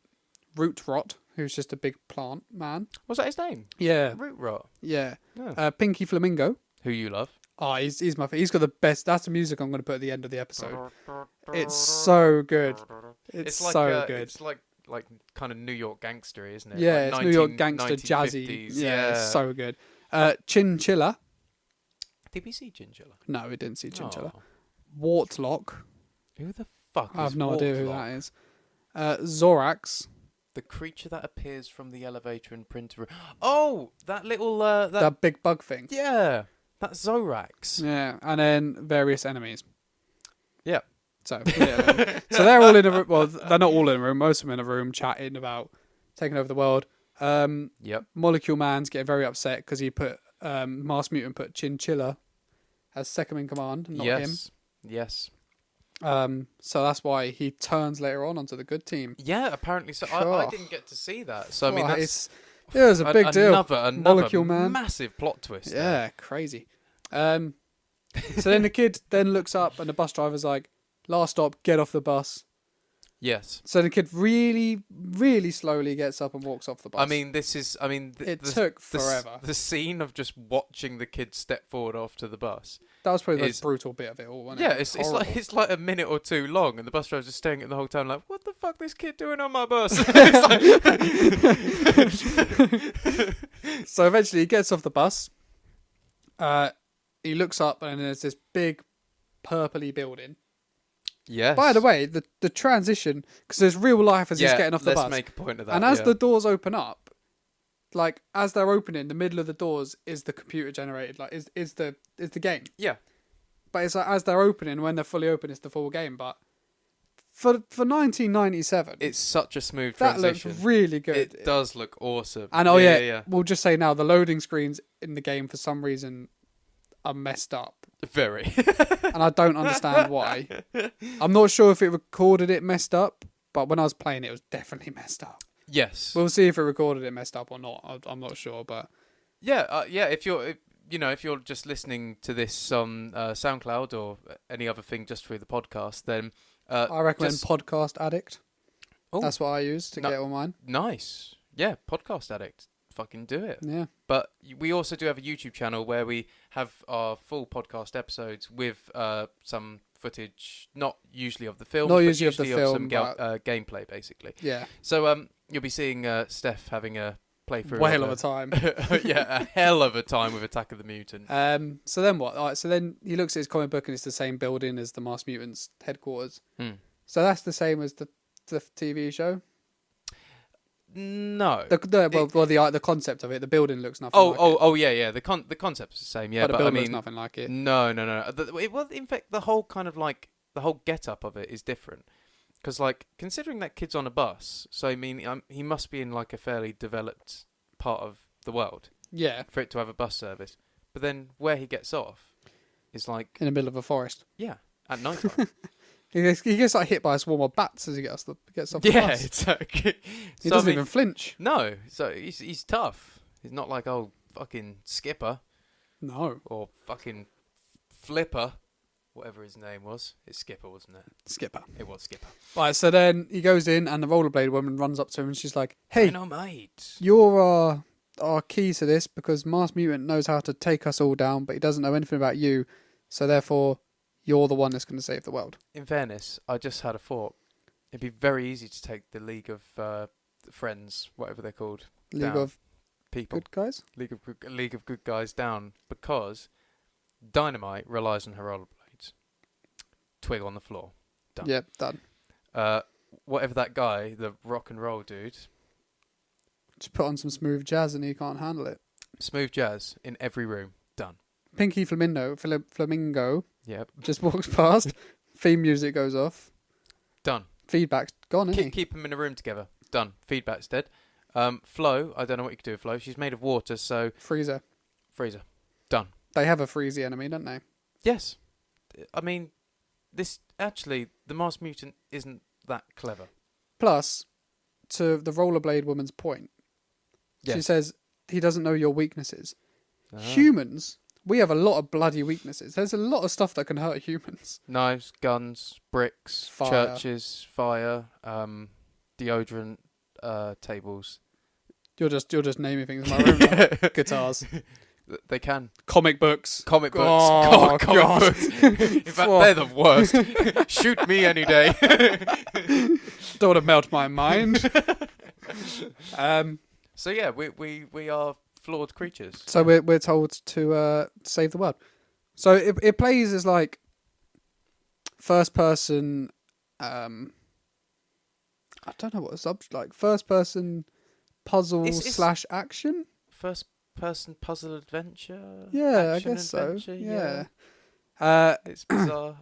Root Rot, who's just a big plant man. Was that his name? Yeah. Root Rot. Yeah. Oh. Pinky Flamingo. Who you love. Oh, he's my favorite. He's got the best. That's the music I'm going to put at the end of the episode. It's so good. It's so good. It's like kind of New York gangster, isn't it? Yeah, like it's New York gangster, 1950s. jazzy. Yeah, it's so good. Chinchilla. Did we see Chinchilla? No, we didn't see Chinchilla. Oh. Wartlock. Who the fuck is I have no idea who Wartlock? that is. Zorax. The creature that appears from the elevator and printer room. Oh, that little... that big bug thing. Yeah, that's Zorax. Yeah, and then various enemies. Yeah. So they're all in a room. Well, they're not all in a room. Most of them in a room chatting about taking over the world. Yep. Molecule Man's getting very upset because he put Masked Mutant put Chinchilla as second in command, not him. Yes. So that's why he turns later on onto the good team. Yeah, apparently so. I didn't get to see that. So I mean, it was a big deal. Another Molecule Man, massive plot twist. Yeah, there. crazy. So then the kid then looks up and the bus driver's like, "Last stop, get off the bus." Yes. So the kid really, really slowly gets up and walks off the bus. I mean, it took forever. The scene of just watching the kid step forward after the bus. That was probably the most brutal bit of it all, wasn't it? Yeah, it's like a minute or two long, and the bus driver's just staring at the whole time like, "What the fuck, this kid doing on my bus?" So eventually he gets off the bus. He looks up and there's this big purpley building. Yes. By the way, the transition, because there's real life as he's getting off the bus. Let's make a point of that. And as the doors open up, like as they're opening, the middle of the doors is the computer generated, like is the game. Yeah. But it's like as they're opening, when they're fully open, it's the full game. But for 1997, it's such a smooth that transition. looks really good. It does look awesome. And we'll just say now the loading screens in the game for some reason are messed up. Very. And I don't understand why. I'm not sure if it recorded it messed up, but when I was playing it was definitely messed up. Yes. We'll see if it recorded it messed up or not. I'm not sure, but yeah. If you're just listening to this on SoundCloud or any other thing just through the podcast, then I recommend Podcast Addict. Oh, that's what I use to get all mine. Nice. Yeah, Podcast Addict. fucking do it. Yeah. But we also do have a YouTube channel where we have our full podcast episodes with some footage, not usually of the film, Not but usually usually of the some film, gameplay, basically. Yeah. So you'll be seeing Steph having a playthrough. Whale of a time. Yeah, a hell of a time with Attack of the Mutant. So then what? All right, so then he looks at his comic book and it's the same building as the Masked Mutants headquarters. So that's the same as the TV show? No. The concept of it, the building looks nothing like it. Oh, yeah. The concept's the same, yeah. But the building looks nothing like it. No. Well, in fact, the whole kind of like, the whole get-up of it is different. Because, like, considering that kid's on a bus, so I mean, he must be in, like, a fairly developed part of the world. Yeah. For it to have a bus service. But then where he gets off is, like... in the middle of a forest. Yeah, at night time. He gets like hit by a swarm of bats as he gets off the bus. Exactly. He doesn't even flinch. No, so he's tough. He's not like fucking Skipper. No. Or fucking Flipper, whatever his name was. It's Skipper, wasn't it? Skipper. It was Skipper. Right, so then he goes in and the rollerblade woman runs up to him and she's like, "Hey, mate. You're our key to this because Masked Mutant knows how to take us all down, but he doesn't know anything about you, so therefore you're the one that's going to save the world." In fairness, I just had a thought. It'd be very easy to take the League of Friends, whatever they're called, League down. of People. Good Guys? League of Good Guys down because Dynamite relies on her rollerblades. Twig on the floor. Done. Yeah, done. Whatever that guy, the rock and roll dude. Just put on some smooth jazz and he can't handle it. Smooth jazz in every room. Done. Pinky Flamingo Yep. just walks past. Theme music goes off. Done. Feedback's gone, isn't Keep them in a room together. Done. Feedback's dead. Flo, I don't know what you can do with Flo. She's made of water, so... Freezer. Done. They have a freezy enemy, don't they? Yes. I mean, the Masked Mutant isn't that clever. Plus, to the rollerblade woman's point, she says he doesn't know your weaknesses. Humans, we have a lot of bloody weaknesses. There's a lot of stuff that can hurt humans. Knives, guns, bricks, churches, fire, deodorant, tables. You're just naming things in my room now. Guitars. They can. Comic books. Comic books. Oh, comic God. books. In fact, they're the worst. Shoot me any day. Don't want to melt my mind. So yeah, we are flawed creatures. So we're told to save the world. So it plays as like first person. I don't know what it's like. First person puzzle / action. First person puzzle adventure. Yeah, I guess so. Yeah. It's bizarre.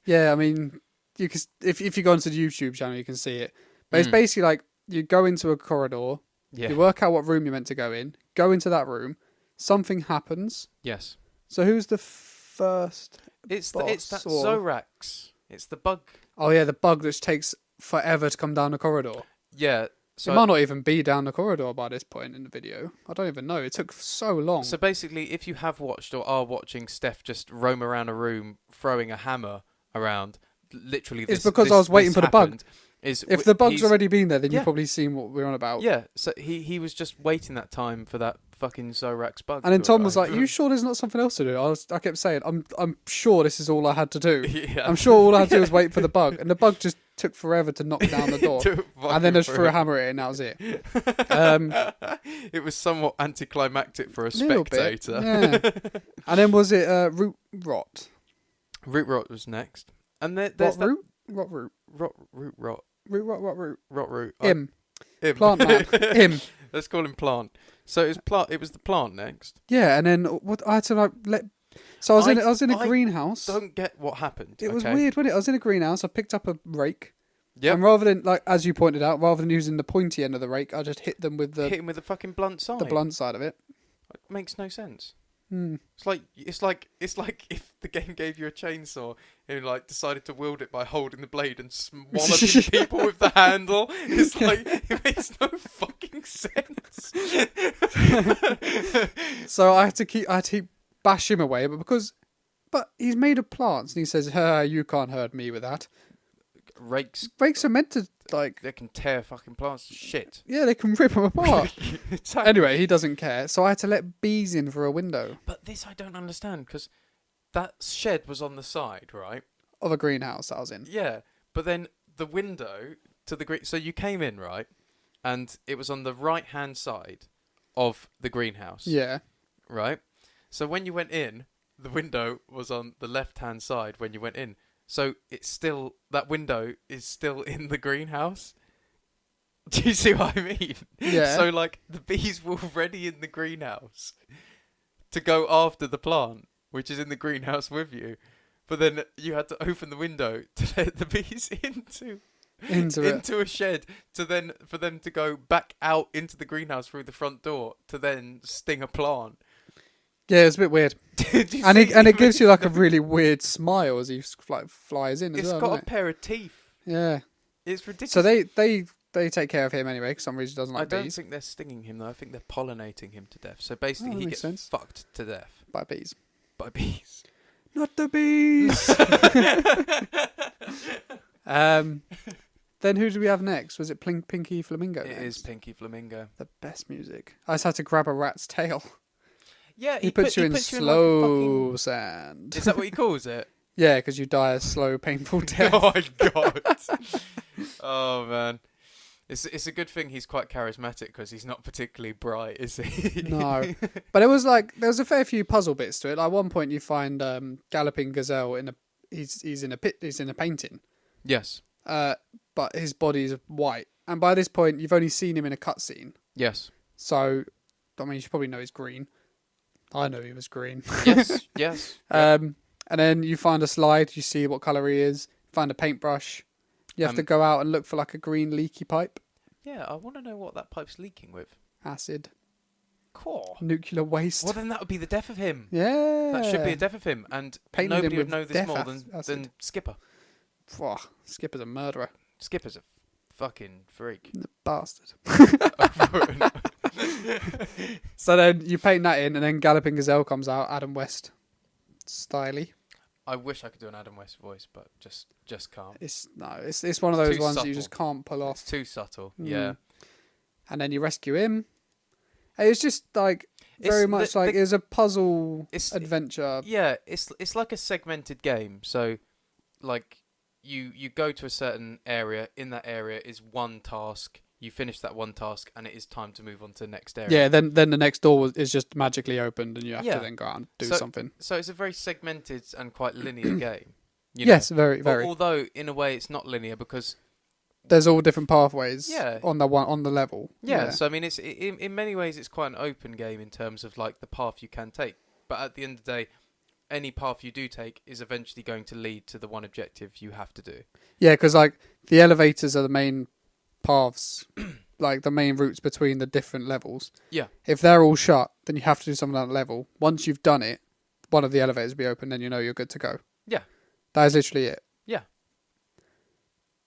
Yeah, I mean, you can if you go onto the YouTube channel, you can see it. But it's basically like you go into a corridor. Yeah. You work out what room you're meant to go into that room, something happens. Yes. So who's the first It's boss, that or... Zorax. It's the bug. Oh yeah, the bug that takes forever to come down the corridor. Yeah. So it might not even be down the corridor by this point in the video. I don't even know. It took so long. So basically, if you have watched or are watching Steph just roam around a room throwing a hammer around, literally it's because I was waiting for the bug. If the bug's already been there, then you've probably seen what we're on about. Yeah, so he was just waiting that time for that fucking Zorax bug. And then Tom was like, "You sure there's not something else to do?" I kept saying, "I'm sure this is all I had to do. Yeah. I'm sure all I had to do was wait for the bug." And the bug just took forever to knock down the door, and then just threw a hammer at it, and that was it. It was somewhat anticlimactic for a spectator. Bit, yeah. And then was it root rot? Root rot was next, and there's what root? What root? Root rot. Root rot. What root? Rot root. Him. Plant man. Him. Let's call him plant. So it was the plant next. Yeah, and then what I had to like let. So I was in a greenhouse. Don't get what happened. It was weird, wasn't it? I was in a greenhouse. I picked up a rake. Yeah. And rather than as you pointed out, rather than using the pointy end of the rake, I just hit him with the fucking blunt side. The blunt side of it. It makes no sense. Hmm. It's like if the game gave you a chainsaw and decided to wield it by holding the blade and swallowing people with the handle. It's like it makes no fucking sense. So I had to keep bash him away, but he's made of plants and he says, "You can't hurt me with that." Rakes are meant to like They can tear fucking plants to shit. yeah, they can rip them apart. Exactly. Anyway, he doesn't care, so I had to let bees in through a window But this I don't understand, because that shed was on the side, right? of a greenhouse I was in. Yeah, but then the window to the green. So you came in, right, and it was on the right-hand side of the greenhouse. Yeah. Right. So when you went in, the window was on the left-hand side when you went in. So it's still, that window is still in the greenhouse. Do you see what I mean? Yeah. So like the bees were already in the greenhouse to go after the plant, which is in the greenhouse with you. But then you had to open the window to let the bees into a shed to then for them to go back out into the greenhouse through the front door to then sting a plant. Yeah, it's a bit weird. And it gives you like a really weird smile as he like flies in as well. It's got doesn't a pair of teeth. it? Yeah. It's ridiculous. So they take care of him anyway, because some reason he doesn't like I don't bees. think they're stinging him though. I think they're pollinating him to death. So basically, Oh, that he makes gets sense. fucked to death By bees. by bees. Not the bees! Then who do we have next? Was it Pinky Flamingo It next? is Pinky Flamingo. The best music. I just had to grab a rat's tail. Yeah, He puts you in like, slow sand. Is that what he calls it? Yeah, because you die a slow, painful death. Oh my god! Oh man, it's a good thing he's quite charismatic because he's not particularly bright, is he? No, but it was like there was a fair few puzzle bits to it. Like, at one point, you find Galloping Gazelle in a he's in a pit. He's in a painting. Yes. But his body is white, and by this point, you've only seen him in a cutscene. Yes. So, I mean, you should probably know he's green. I know he was green. Yes. Yes. And then you find a slide. You see what colour he is. Find a paintbrush. You have to go out and look for like a green leaky pipe. Yeah, I want to know what that pipe's leaking with. Acid. Cool. Nuclear waste. Well, then that would be the death of him. Yeah. That should be a death of him, and Painted nobody him would with know this death more acid. than Skipper. Phew, Skipper's a murderer. Skipper's a fucking freak. The bastard. So then you paint that in, and then Galloping Gazelle comes out. Adam West. Styly. I wish I could do an Adam West voice, but just can't. It's one of those too ones that you subtle. just can't pull It's off. too subtle. Mm. Yeah. And then you rescue him. It's just like very much like it's a puzzle adventure. Yeah, it's like a segmented game. So, like, you go to a certain area. In that area is one task. You finish that one task, and it is time to move on to the next area. Yeah, then the next door is just magically opened, and you have to then go out and do something. So it's a very segmented and quite linear game. Yes, very, very. Although in a way it's not linear because there's all different pathways. Yeah. On the level. Yeah. So I mean, it's in many ways it's quite an open game in terms of like the path you can take. But at the end of the day, any path you do take is eventually going to lead to the one objective you have to do. Yeah, because like the elevators are the main paths, like the main routes between the different levels. Yeah. If they're all shut, then you have to do something on that level. Once you've done it, one of the elevators will be open, then you know you're good to go. Yeah. That is literally it. Yeah.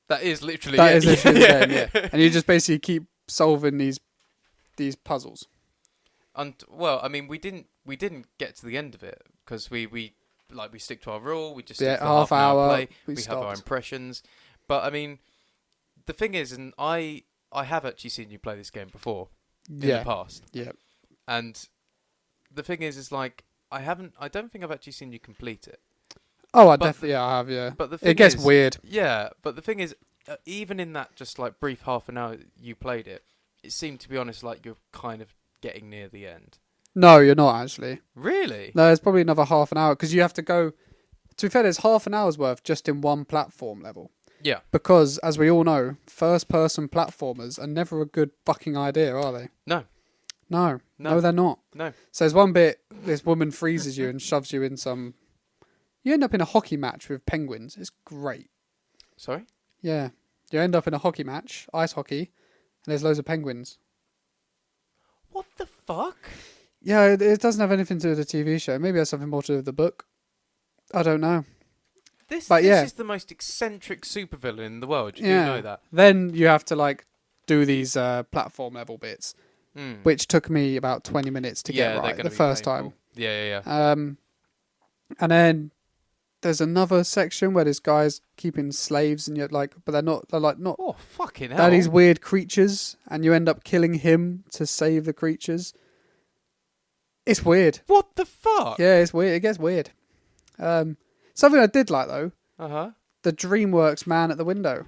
That is literally That it. is literally the game, yeah. And you just basically keep solving these puzzles. And well, I mean, we didn't get to the end of it because we stick to our rule. We just stick to half an hour play. we have our stopped. impressions. But I mean, the thing is, and I have actually seen you play this game before in the past. Yeah. And the thing is like I don't think I've actually seen you complete it. Oh, I have, yeah. But the thing it gets is, weird. Yeah, but the thing is, even in that just like brief half an hour you played it, it seemed, to be honest, like you're kind of getting near the end. No, you're not actually. Really? No, it's probably another half an hour because you have to go. To be fair, there's half an hour's worth just in one platform level. Yeah. Because, as we all know, first-person platformers are never a good fucking idea, are they? No. No, they're not. No. So there's one bit, this woman freezes you and shoves you in some... You end up in a hockey match with penguins. It's great. Sorry? Yeah. You end up in a hockey match, ice hockey, and there's loads of penguins. What the fuck? Yeah, it doesn't have anything to do with the TV show. Maybe it has something more to do with the book. I don't know. This yeah. is the most eccentric supervillain in the world. You do know that. Then you have to like do these platform level bits, which took me about 20 minutes to get right the first time. Yeah. And then there's another section where this guy's keeping slaves, and you're like, but they're like not. Oh, fucking hell. They're these weird creatures, and you end up killing him to save the creatures. It's weird. What the fuck? Yeah, it's weird. It gets weird. Something I did like though. Uh-huh. The DreamWorks man at the window.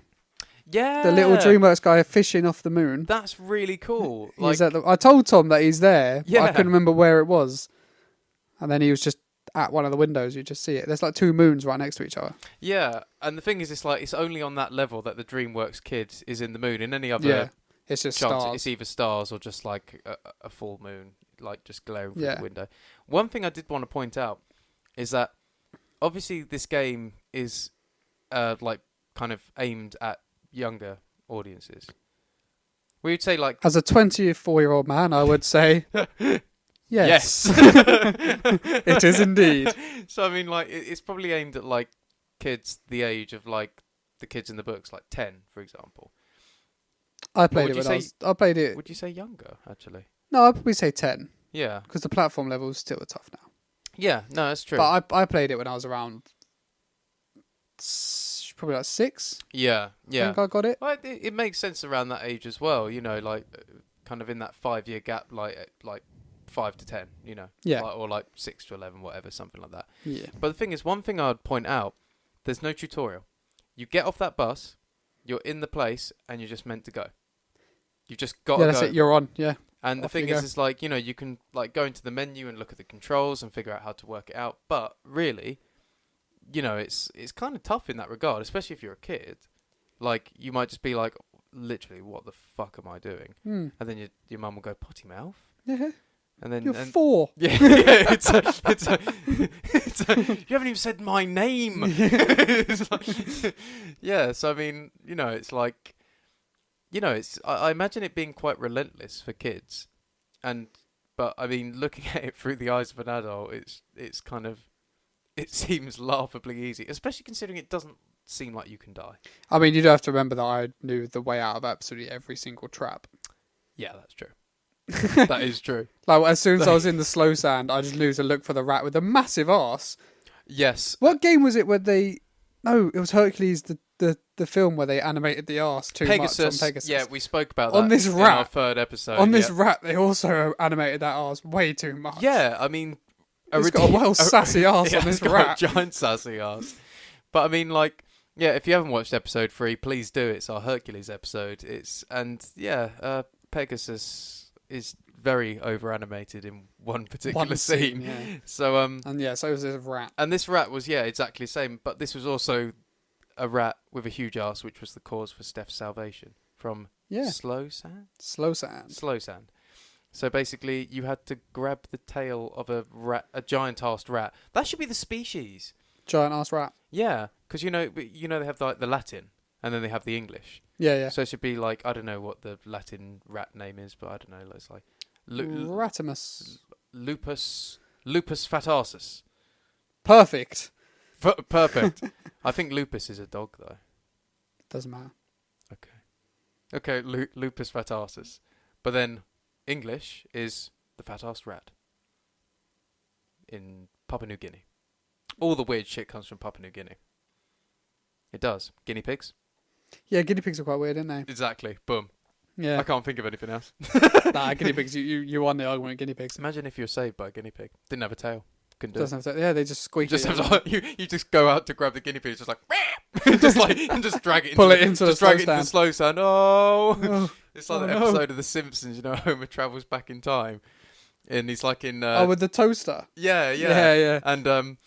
Yeah. The little DreamWorks guy fishing off the moon. That's really cool. He's I told Tom that he's there, but I Yeah. couldn't remember where it was. And then he was just at one of the windows. You just see it. There's like two moons right next to each other. Yeah, and the thing is, it's only on that level that the DreamWorks kid is in the moon. In any other it's just chance, stars. it's either stars or just like a full moon, like just glaring through Yeah. the window. One thing I did want to point out is that obviously this game is like kind of aimed at younger audiences. We would say like As a 24-year-old man, I would say yes. It is indeed. So I mean, like it's probably aimed at like kids the age of like the kids in the books, like 10, for example. I played would it you when say- I played it. Would you say younger, actually? No, I'd probably say 10 Yeah. because the platform level is still tough now. Yeah, no, that's true. But I played it when I was around probably like 6. Yeah, I yeah. think I got it. Well, it makes sense around that age as well, you know, like kind of in that 5-year gap, like 5 to 10, you know. Yeah. Or like 6 to 11, whatever, something like that. Yeah. But the thing is, one thing I'd point out, there's no tutorial. You get off that bus, you're in the place, and you're just meant to go. You've just got Yeah, to that's go. it. You're on. Yeah. And the Off thing you is, go. it's like, you know, you can like go into the menu and look at the controls and figure out how to work it out. But really, you know, it's kind of tough in that regard, especially if you're a kid. Like, you might just be like, literally, what the fuck am I doing? Hmm. And then your mum will go, potty mouth. Yeah. And then... You're 4. Yeah, yeah, it's a, you haven't even said my name. It's like, yeah, so I mean, you know, it's like, you know, I imagine it being quite relentless for kids, but I mean, looking at it through the eyes of an adult, it's kind of, it seems laughably easy, especially considering it doesn't seem like you can die. I mean, you do have to remember that I knew the way out of absolutely every single trap. Yeah, that's true. That is true. Like, as soon as I was in the slow sand, I just knew to look for the rat with the massive arse. Yes. What game was it where they... No, it was Hercules, the film where they animated the arse too much on Pegasus. Yeah, we spoke about that On this in rat. our third episode. On this rat, they also animated that arse way too much. Yeah, I mean... It's got a well sassy arse yeah, on this it's got rat. a giant sassy arse. But I mean, like, yeah, if you haven't watched episode 3, please do. It's our Hercules episode. Pegasus is very over animated in one particular One scene. yeah. So And yeah, so was this rat. and this rat was exactly the same, but this was also a rat with a huge arse, which was the cause for Steph's salvation from Yeah. slow sand. Slow sand. Slow sand. So basically, you had to grab the tail of a rat, a giant-arsed rat. That should be the species. Giant ass rat. Yeah, because you know they have like the Latin, and then they have the English. Yeah, yeah. So it should be like, I don't know what the Latin rat name is, but I don't know. It's like Ratimus. lupus fatarsus. Perfect. Perfect. I think lupus is a dog though. Doesn't matter. Okay, lupus fatarsus. But then English is the fat-arsed rat in Papua New Guinea. All the weird shit comes from Papua New Guinea. It does. Guinea pigs. Yeah, guinea pigs are quite weird, aren't they? Exactly. Boom. Yeah. I can't think of anything else. Nah, guinea pigs. You won the argument with guinea pigs. Imagine if you were saved by a guinea pig. Didn't have a tail. Couldn't do Doesn't have to, yeah, they just it. squeak Just it. have to, you just go out to grab the guinea pig. It's just like just like and just drag it. Pull into it into the just drag slow it into the stand. slow sand. Oh, Oh, it's like oh the no. episode of The Simpsons. You know, Homer travels back in time, and he's like in. with the toaster. Yeah. Yeah. And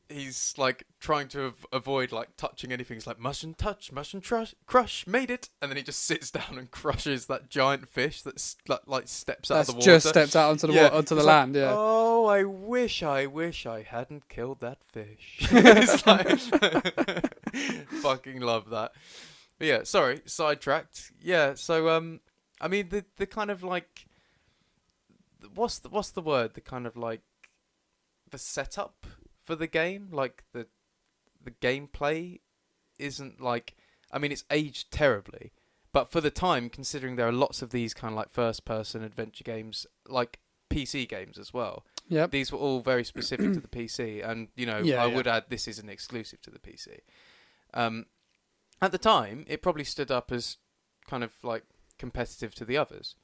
he's like trying to avoid like touching anything. He's like, mustn't touch, mustn't crush, made it. And then he just sits down and crushes that giant fish that like steps out of the water. Just stepped out onto the onto the It's land. like, Yeah. Oh, I wish I hadn't killed that fish. It's like, fucking love that. But yeah, sorry, sidetracked. Yeah, so I mean the kind of like, what's the word? The kind of like the setup for the game, like the gameplay isn't like, I mean, it's aged terribly, but for the time, considering there are lots of these kind of like first person adventure games, like PC games as well. Yep. These were all very specific to the PC, and I would add this is an exclusive to the PC. At the time, it probably stood up as kind of like competitive to the others.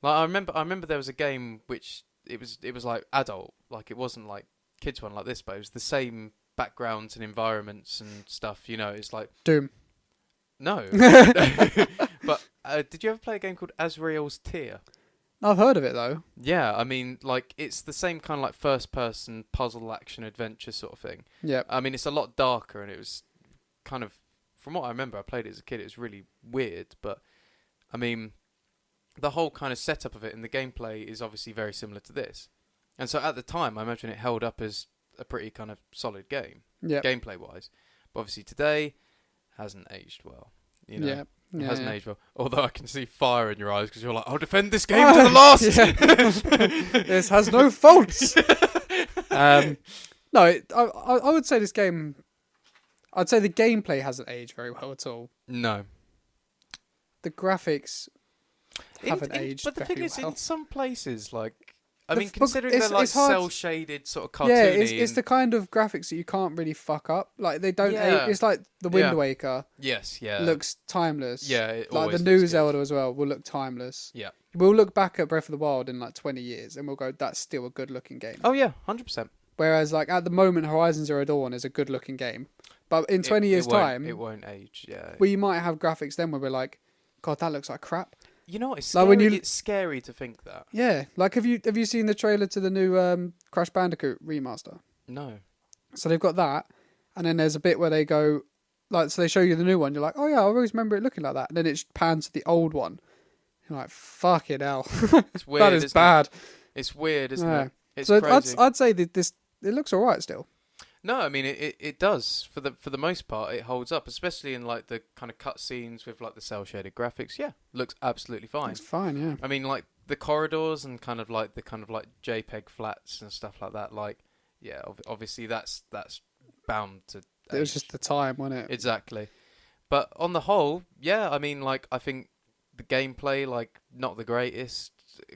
Like I remember there was a game which it was like adult, like it wasn't like kids one like this, but it was the same backgrounds and environments and stuff. It's like Doom. No, but did you ever play a game called Azrael's Tear? I've heard of it though. Yeah, I mean, like it's the same kind of like first-person puzzle action adventure sort of thing. Yeah. I mean, it's a lot darker, and it was kind of, from what I remember, I played it as a kid. It was really weird, but I mean, the whole kind of setup of it and the gameplay is obviously very similar to this. And so at the time, I imagine it held up as a pretty kind of solid game, gameplay-wise. But obviously today, hasn't aged well. Yeah. It hasn't aged well. Although I can see fire in your eyes because you're like, I'll defend this game to the last. This has no faults. No, I would say this game. I'd say the gameplay hasn't aged very well at all. No. The graphics haven't aged but the very thing is, well. in some places, like, But considering they're like cel-shaded sort of cartoony. Yeah, it's the kind of graphics that you can't really fuck up. Like they don't. It's like the Wind Waker. Yes, yeah. Looks timeless. Yeah, it like the always new looks Zelda as well will look timeless. Yeah. We'll look back at Breath of the Wild in like 20 years and we'll go, that's still a good looking game. Oh yeah, 100%. Whereas like at the moment, Horizon Zero Dawn is a good looking game, but in 20 years' time, it won't age. Yeah. We might have graphics then where we're like, God, that looks like crap. You know what? It's like scary. It's scary to think that. Yeah, like have you seen the trailer to the new Crash Bandicoot remaster? No. So they've got that, and then there's a bit where they go, like, so they show you the new one. You're like, oh yeah, I always remember it looking like that. And then it pans to the old one. You're like, fucking hell, it's weird. That is bad. It's weird, isn't it? It's so crazy. I'd say that it looks alright still. No, I mean it does for the most part. It holds up, especially in like the kind of cutscenes with like the cel shaded graphics. Yeah, looks absolutely fine. It's fine, yeah. I mean, like the corridors and kind of like JPEG flats and stuff like that. Like, yeah, obviously that's bound to. It was just the time, wasn't it? Exactly, but on the whole, yeah. I mean, like I think the gameplay, like not the greatest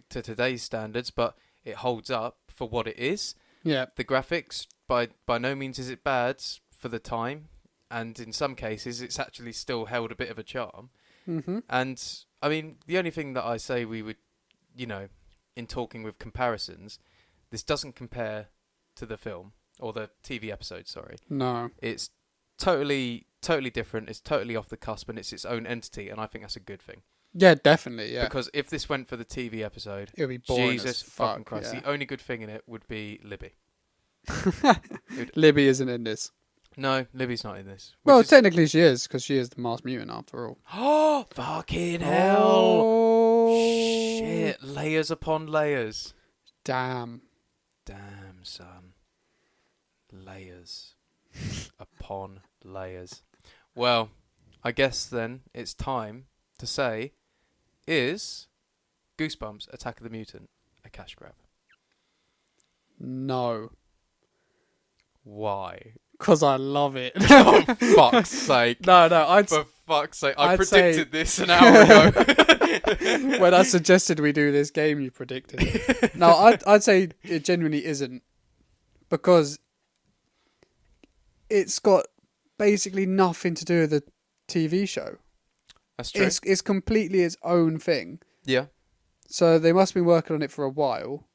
to today's standards, but it holds up for what it is. Yeah. The graphics, by no means is it bad for the time, and in some cases it's actually still held a bit of a charm. Mm-hmm. And I mean, the only thing that I say we would, in talking with comparisons, this doesn't compare to the film or the TV episode. Sorry, no, it's totally different. It's totally off the cusp, and it's its own entity, and I think that's a good thing. Yeah, definitely. Yeah, because if this went for the TV episode, it would be boring. Jesus fucking Christ! Yeah. The only good thing in it would be Libby. Libby isn't in this. No, Libby's not in this. Well, technically she is, because she is the masked mutant after all. Oh, fucking hell! Oh. Shit, layers upon layers. Damn, son. Layers upon layers. Well, I guess then it's time to say, is Goosebumps Attack of the Mutant a cash grab? No. Why? Because I love it. Oh, fuck's sake. No, for fuck's sake. I predicted this an hour ago. When I suggested we do this game, you predicted it. No, I'd say it genuinely isn't. Because it's got basically nothing to do with the TV show. That's true. It's completely its own thing. Yeah. So they must have been working on it for a while.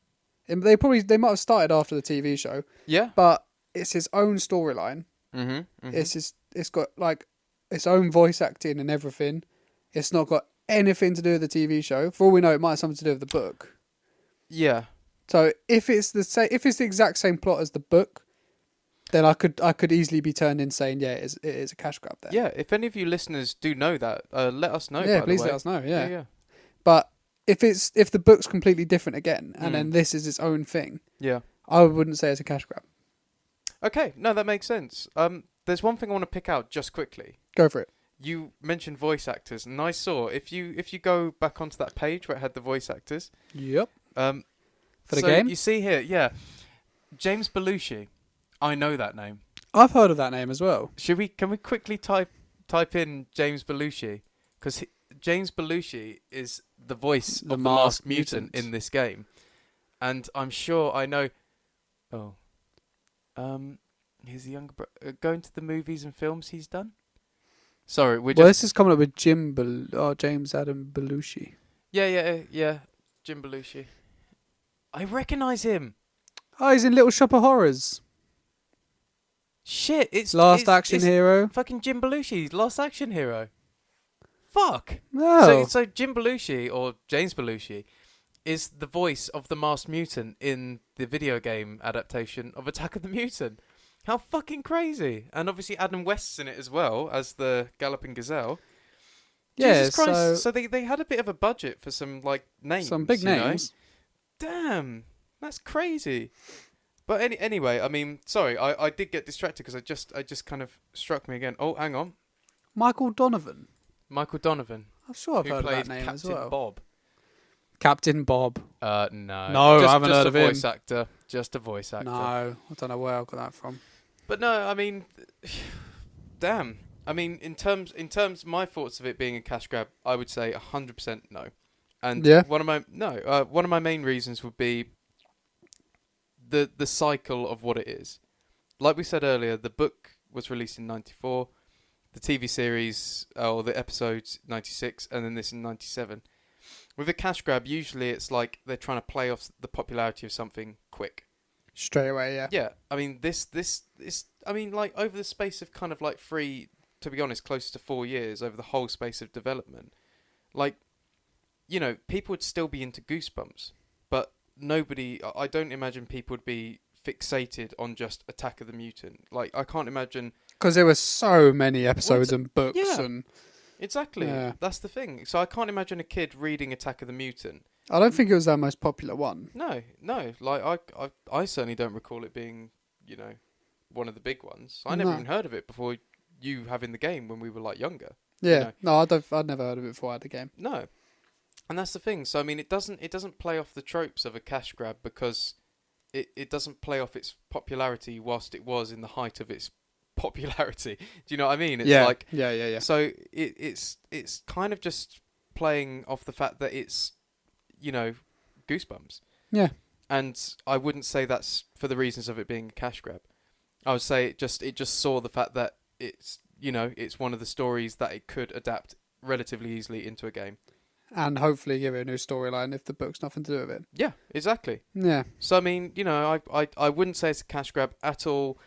And they might have started after the TV show. Yeah. But it's its own storyline. Mm-hmm. It's got like its own voice acting and everything. It's not got anything to do with the TV show. For all we know, it might have something to do with the book. Yeah. So if it's the exact same plot as the book, then I could easily be turned in saying, yeah, it is a cash grab there. Yeah. If any of you listeners do know that, let us know. Yeah, by please the way. let us know. Yeah. Yeah. But if the book's completely different again, and then this is its own thing, yeah, I wouldn't say it's a cash grab. Okay, no, that makes sense. There's one thing I want to pick out just quickly. Go for it. You mentioned voice actors, and I saw if you go back onto that page where it had the voice actors. Yep. For the so game, you see here, yeah, James Belushi. I know that name. I've heard of that name as well. Can we quickly type in James Belushi, because James Belushi is the voice of the Masked Mutant in this game. and I'm sure I know. Oh, he's the younger going to the movies and films he's done. Sorry, we're Well, just this is coming up with James Adam Belushi. yeah, Jim Belushi. I recognise him. Oh, he's in Little Shop of Horrors. Shit, it's Last Action it's Hero. fucking Jim Belushi, Last Action Hero. Fuck. No. So Jim Belushi or James Belushi is the voice of the Masked Mutant in the video game adaptation of Attack of the Mutant. How fucking crazy! And obviously Adam West's in it as well as the Galloping Gazelle. Yeah, Jesus Christ! So they had a bit of a budget for some like names. Some big names. Damn, that's crazy. But anyway, I mean, sorry, I did get distracted because I just kind of struck me again. Oh, hang on, Michael Donovan. Michael Donovan. I'm sure I've who heard of played that name Captain as well. Bob. Captain Bob. No. No, I haven't heard of him. Just a voice actor. Just a voice actor. No, I don't know where I got that from. But no, I mean, damn. I mean, in terms, my thoughts of it being a cash grab, I would say 100% no. And Yeah. one of my main reasons would be the cycle of what it is. Like we said earlier, the book was released in 94, the TV series or the episodes 96, and then this in 97. With a cash grab, usually it's like they're trying to play off the popularity of something quick. Straight away, yeah. Yeah, I mean this I mean like over the space of kind of like to be honest, close to 4 years over the whole space of development, like, you know, people would still be into Goosebumps, but nobody. I don't imagine people would be fixated on just Attack of the Mutant. Like, I can't imagine Because there were so many episodes and books yeah. and exactly. Yeah. That's the thing. So I can't imagine a kid reading Attack of the Mutant. I don't think it was our most popular one. No. Like I certainly don't recall it being, you know, one of the big ones. I never No. even heard of it before you having the game when we were like younger. Yeah. You know? No, I'd never heard of it before I had the game. No. And that's the thing. So I mean, it doesn't play off the tropes of a cash grab because it doesn't play off its popularity whilst it was in the height of its popularity. Do you know what I mean? It's like yeah. So it's kind of just playing off the fact that it's, you know, Goosebumps. Yeah. And I wouldn't say that's for the reasons of it being a cash grab. I would say it just saw the fact that it's, you know, it's one of the stories that it could adapt relatively easily into a game. And hopefully give it a new storyline if the book's nothing to do with it. Yeah, exactly. Yeah. So I mean, you know, I wouldn't say it's a cash grab at all.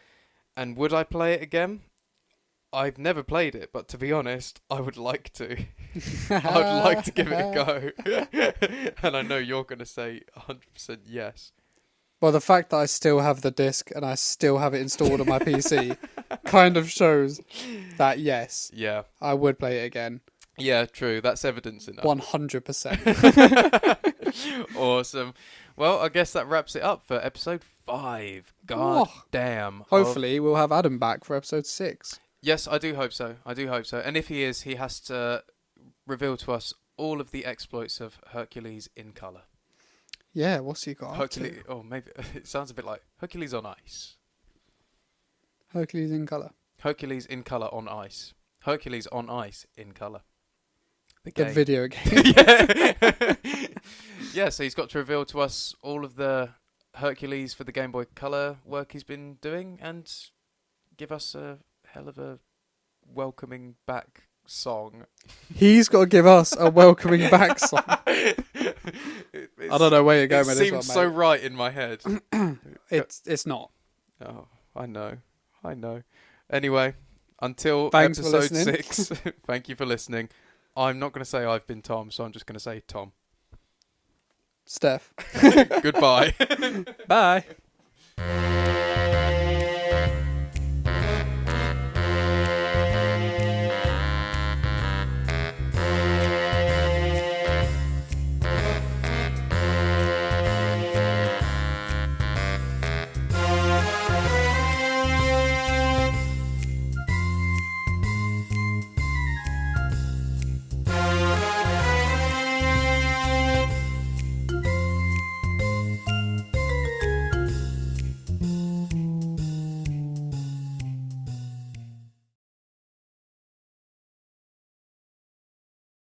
And would I play it again? I've never played it, but to be honest, I would like to. I would like to give it a go. And I know you're going to say 100% yes. Well, the fact that I still have the disc and I still have it installed on my PC kind of shows that, yes, Yeah. I would play it again. Yeah, true. That's evidence enough. 100%. Awesome. Well, I guess that wraps it up for episode 5. God damn. Hopefully, we'll have Adam back for episode 6. Yes, I do hope so. And if he is, he has to reveal to us all of the exploits of Hercules in colour. Yeah, what's he got? Hercules. Oh, maybe it sounds a bit like Hercules on ice. Hercules in colour. Hercules in colour on ice. Hercules on ice in colour. The video game. Yeah. Yeah, so he's got to reveal to us all of the Hercules for the Game Boy Color work he's been doing and give us a hell of a welcoming back song. He's got to give us a welcoming back song. I don't know where you're going with this one, mate. It seems mate. so right in my head. It's not. Oh, I know. Anyway, until Thanks for episode listening. 6, thank you for listening. I'm not going to say I've been Tom, so I'm just going to say Tom. Steph. Goodbye. Bye.